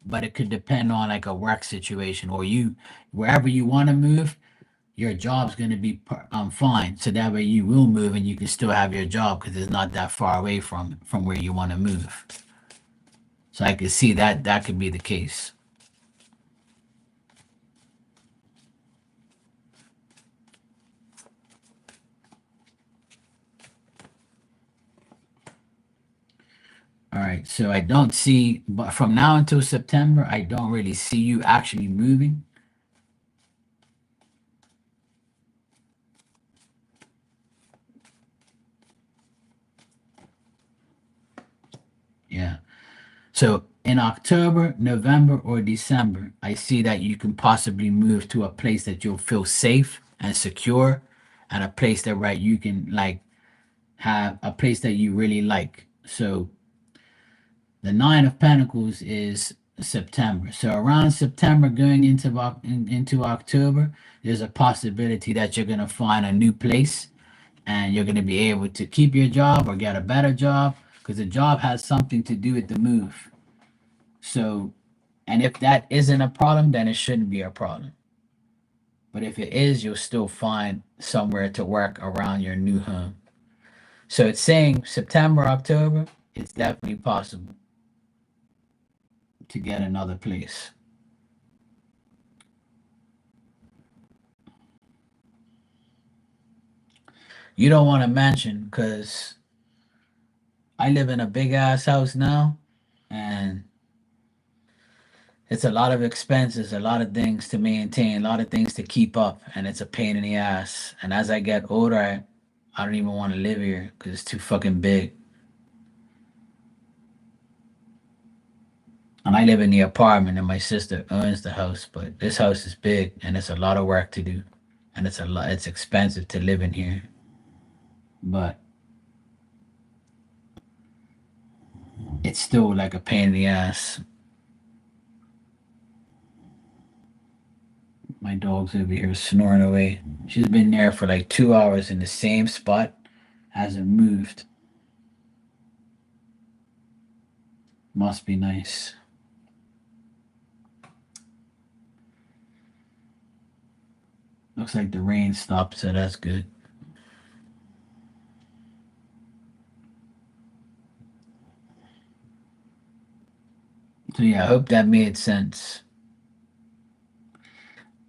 but it could depend on like a work situation or you wherever you want to move. Your job's going to be fine, so that way you will move and you can still have your job because it's not that far away from where you want to move. So I could see that that could be the case. All right, so I don't see, but from now until September, I don't really see you actually moving. Yeah. So in October, November, or December, I see that you can possibly move to a place that you'll feel safe and secure, and a place that right you can like have a place that you really like. So the Nine of Pentacles is September. So around September, going into October, there's a possibility that you're gonna find a new place and you're gonna be able to keep your job or get a better job because the job has something to do with the move. So, and if that isn't a problem, then it shouldn't be a problem. But if it is, you'll still find somewhere to work around your new home. So it's saying September, October, it's definitely possible to get another place. You don't want to mention because I live in a big ass house now and it's a lot of expenses, a lot of things to maintain, a lot of things to keep up, and it's a pain in the ass. And as I get older, I don't even want to live here because it's too fucking big. And I live in the apartment, and my sister owns the house, but this house is big and it's a lot of work to do, and it's a lot. It's expensive to live in here, but it's still like a pain in the ass. My dog's over here snoring away. She's been there for like 2 hours in the same spot, hasn't moved. Must be nice. Looks like the rain stopped, so that's good. So yeah, I hope that made sense.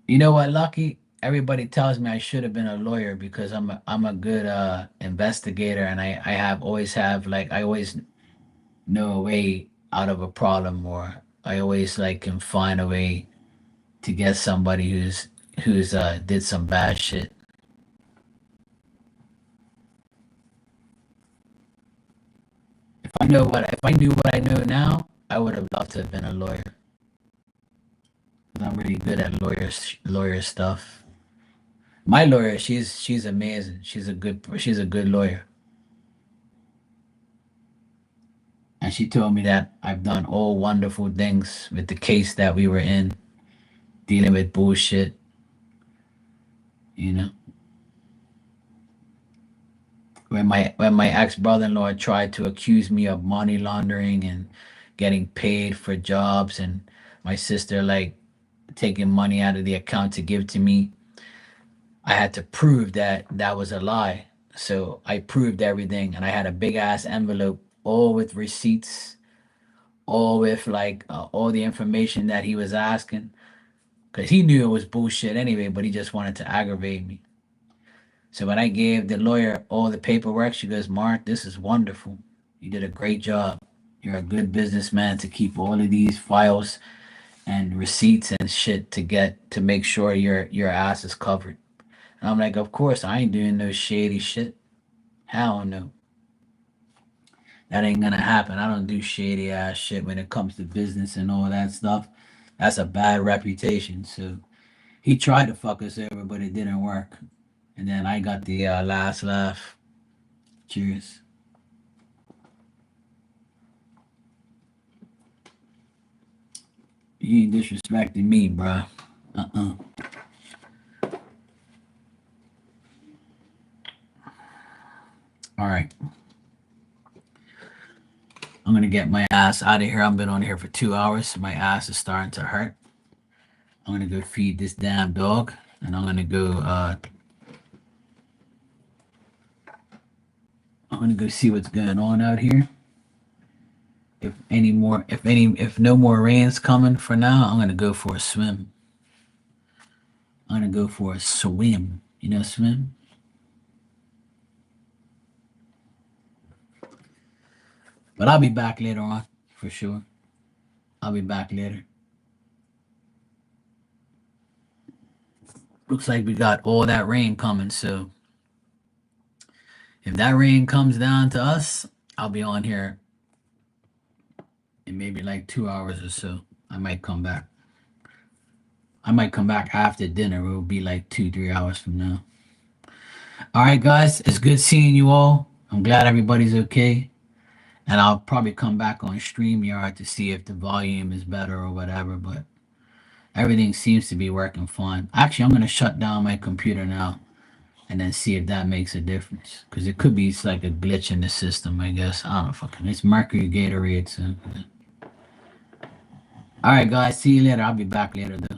You know what, Lucky? Everybody tells me I should have been a lawyer because I'm a good investigator and I have always have like I always know a way out of a problem or I always like can find a way to get somebody who's did some bad shit. If I knew what I know now, I would have loved to have been a lawyer. 'Cause I'm really good at lawyer stuff. My lawyer, she's amazing. She's a good lawyer. And she told me that I've done all wonderful things with the case that we were in, dealing with bullshit, you know. When my ex brother in law tried to accuse me of money laundering and getting paid for jobs and my sister like taking money out of the account to give to me, I had to prove that that was a lie. So I proved everything, and I had a big ass envelope, all with receipts, all with like all the information that he was asking, because he knew it was bullshit anyway, but he just wanted to aggravate me. So when I gave the lawyer all the paperwork, she goes, "Mark, this is wonderful. You did a great job. You're a good businessman to keep all of these files and receipts and shit to get to make sure your ass is covered." And I'm like, "Of course, I ain't doing no shady shit. Hell no. That ain't gonna happen. I don't do shady ass shit when it comes to business and all that stuff. That's a bad reputation." So he tried to fuck us over, but it didn't work. And then I got the last laugh. Cheers. You ain't disrespecting me, bruh. Uh-uh. All right. I'm gonna get my ass out of here. I've been on here for 2 hours. My ass is starting to hurt. I'm gonna go feed this damn dog, and I'm gonna go. I'm gonna go see what's going on out here. If no more rain's coming for now, I'm gonna go for a swim. I'm gonna go for a swim. You know, swim. But I'll be back later on for sure. I'll be back later. Looks like we got all that rain coming. So if that rain comes down to us, I'll be on here in maybe like 2 hours or so. I might come back. I might come back after dinner. It will be like 2, 3 hours from now. All right, guys. It's good seeing you all. I'm glad everybody's okay. And I'll probably come back on StreamYard to see if the volume is better or whatever. But everything seems to be working fine. Actually, I'm going to shut down my computer now and then see if that makes a difference. Because it could be it's like a glitch in the system, I guess. I don't know. Fucking, it's Mercury Gatorade. So. All right, guys. See you later. I'll be back later, though.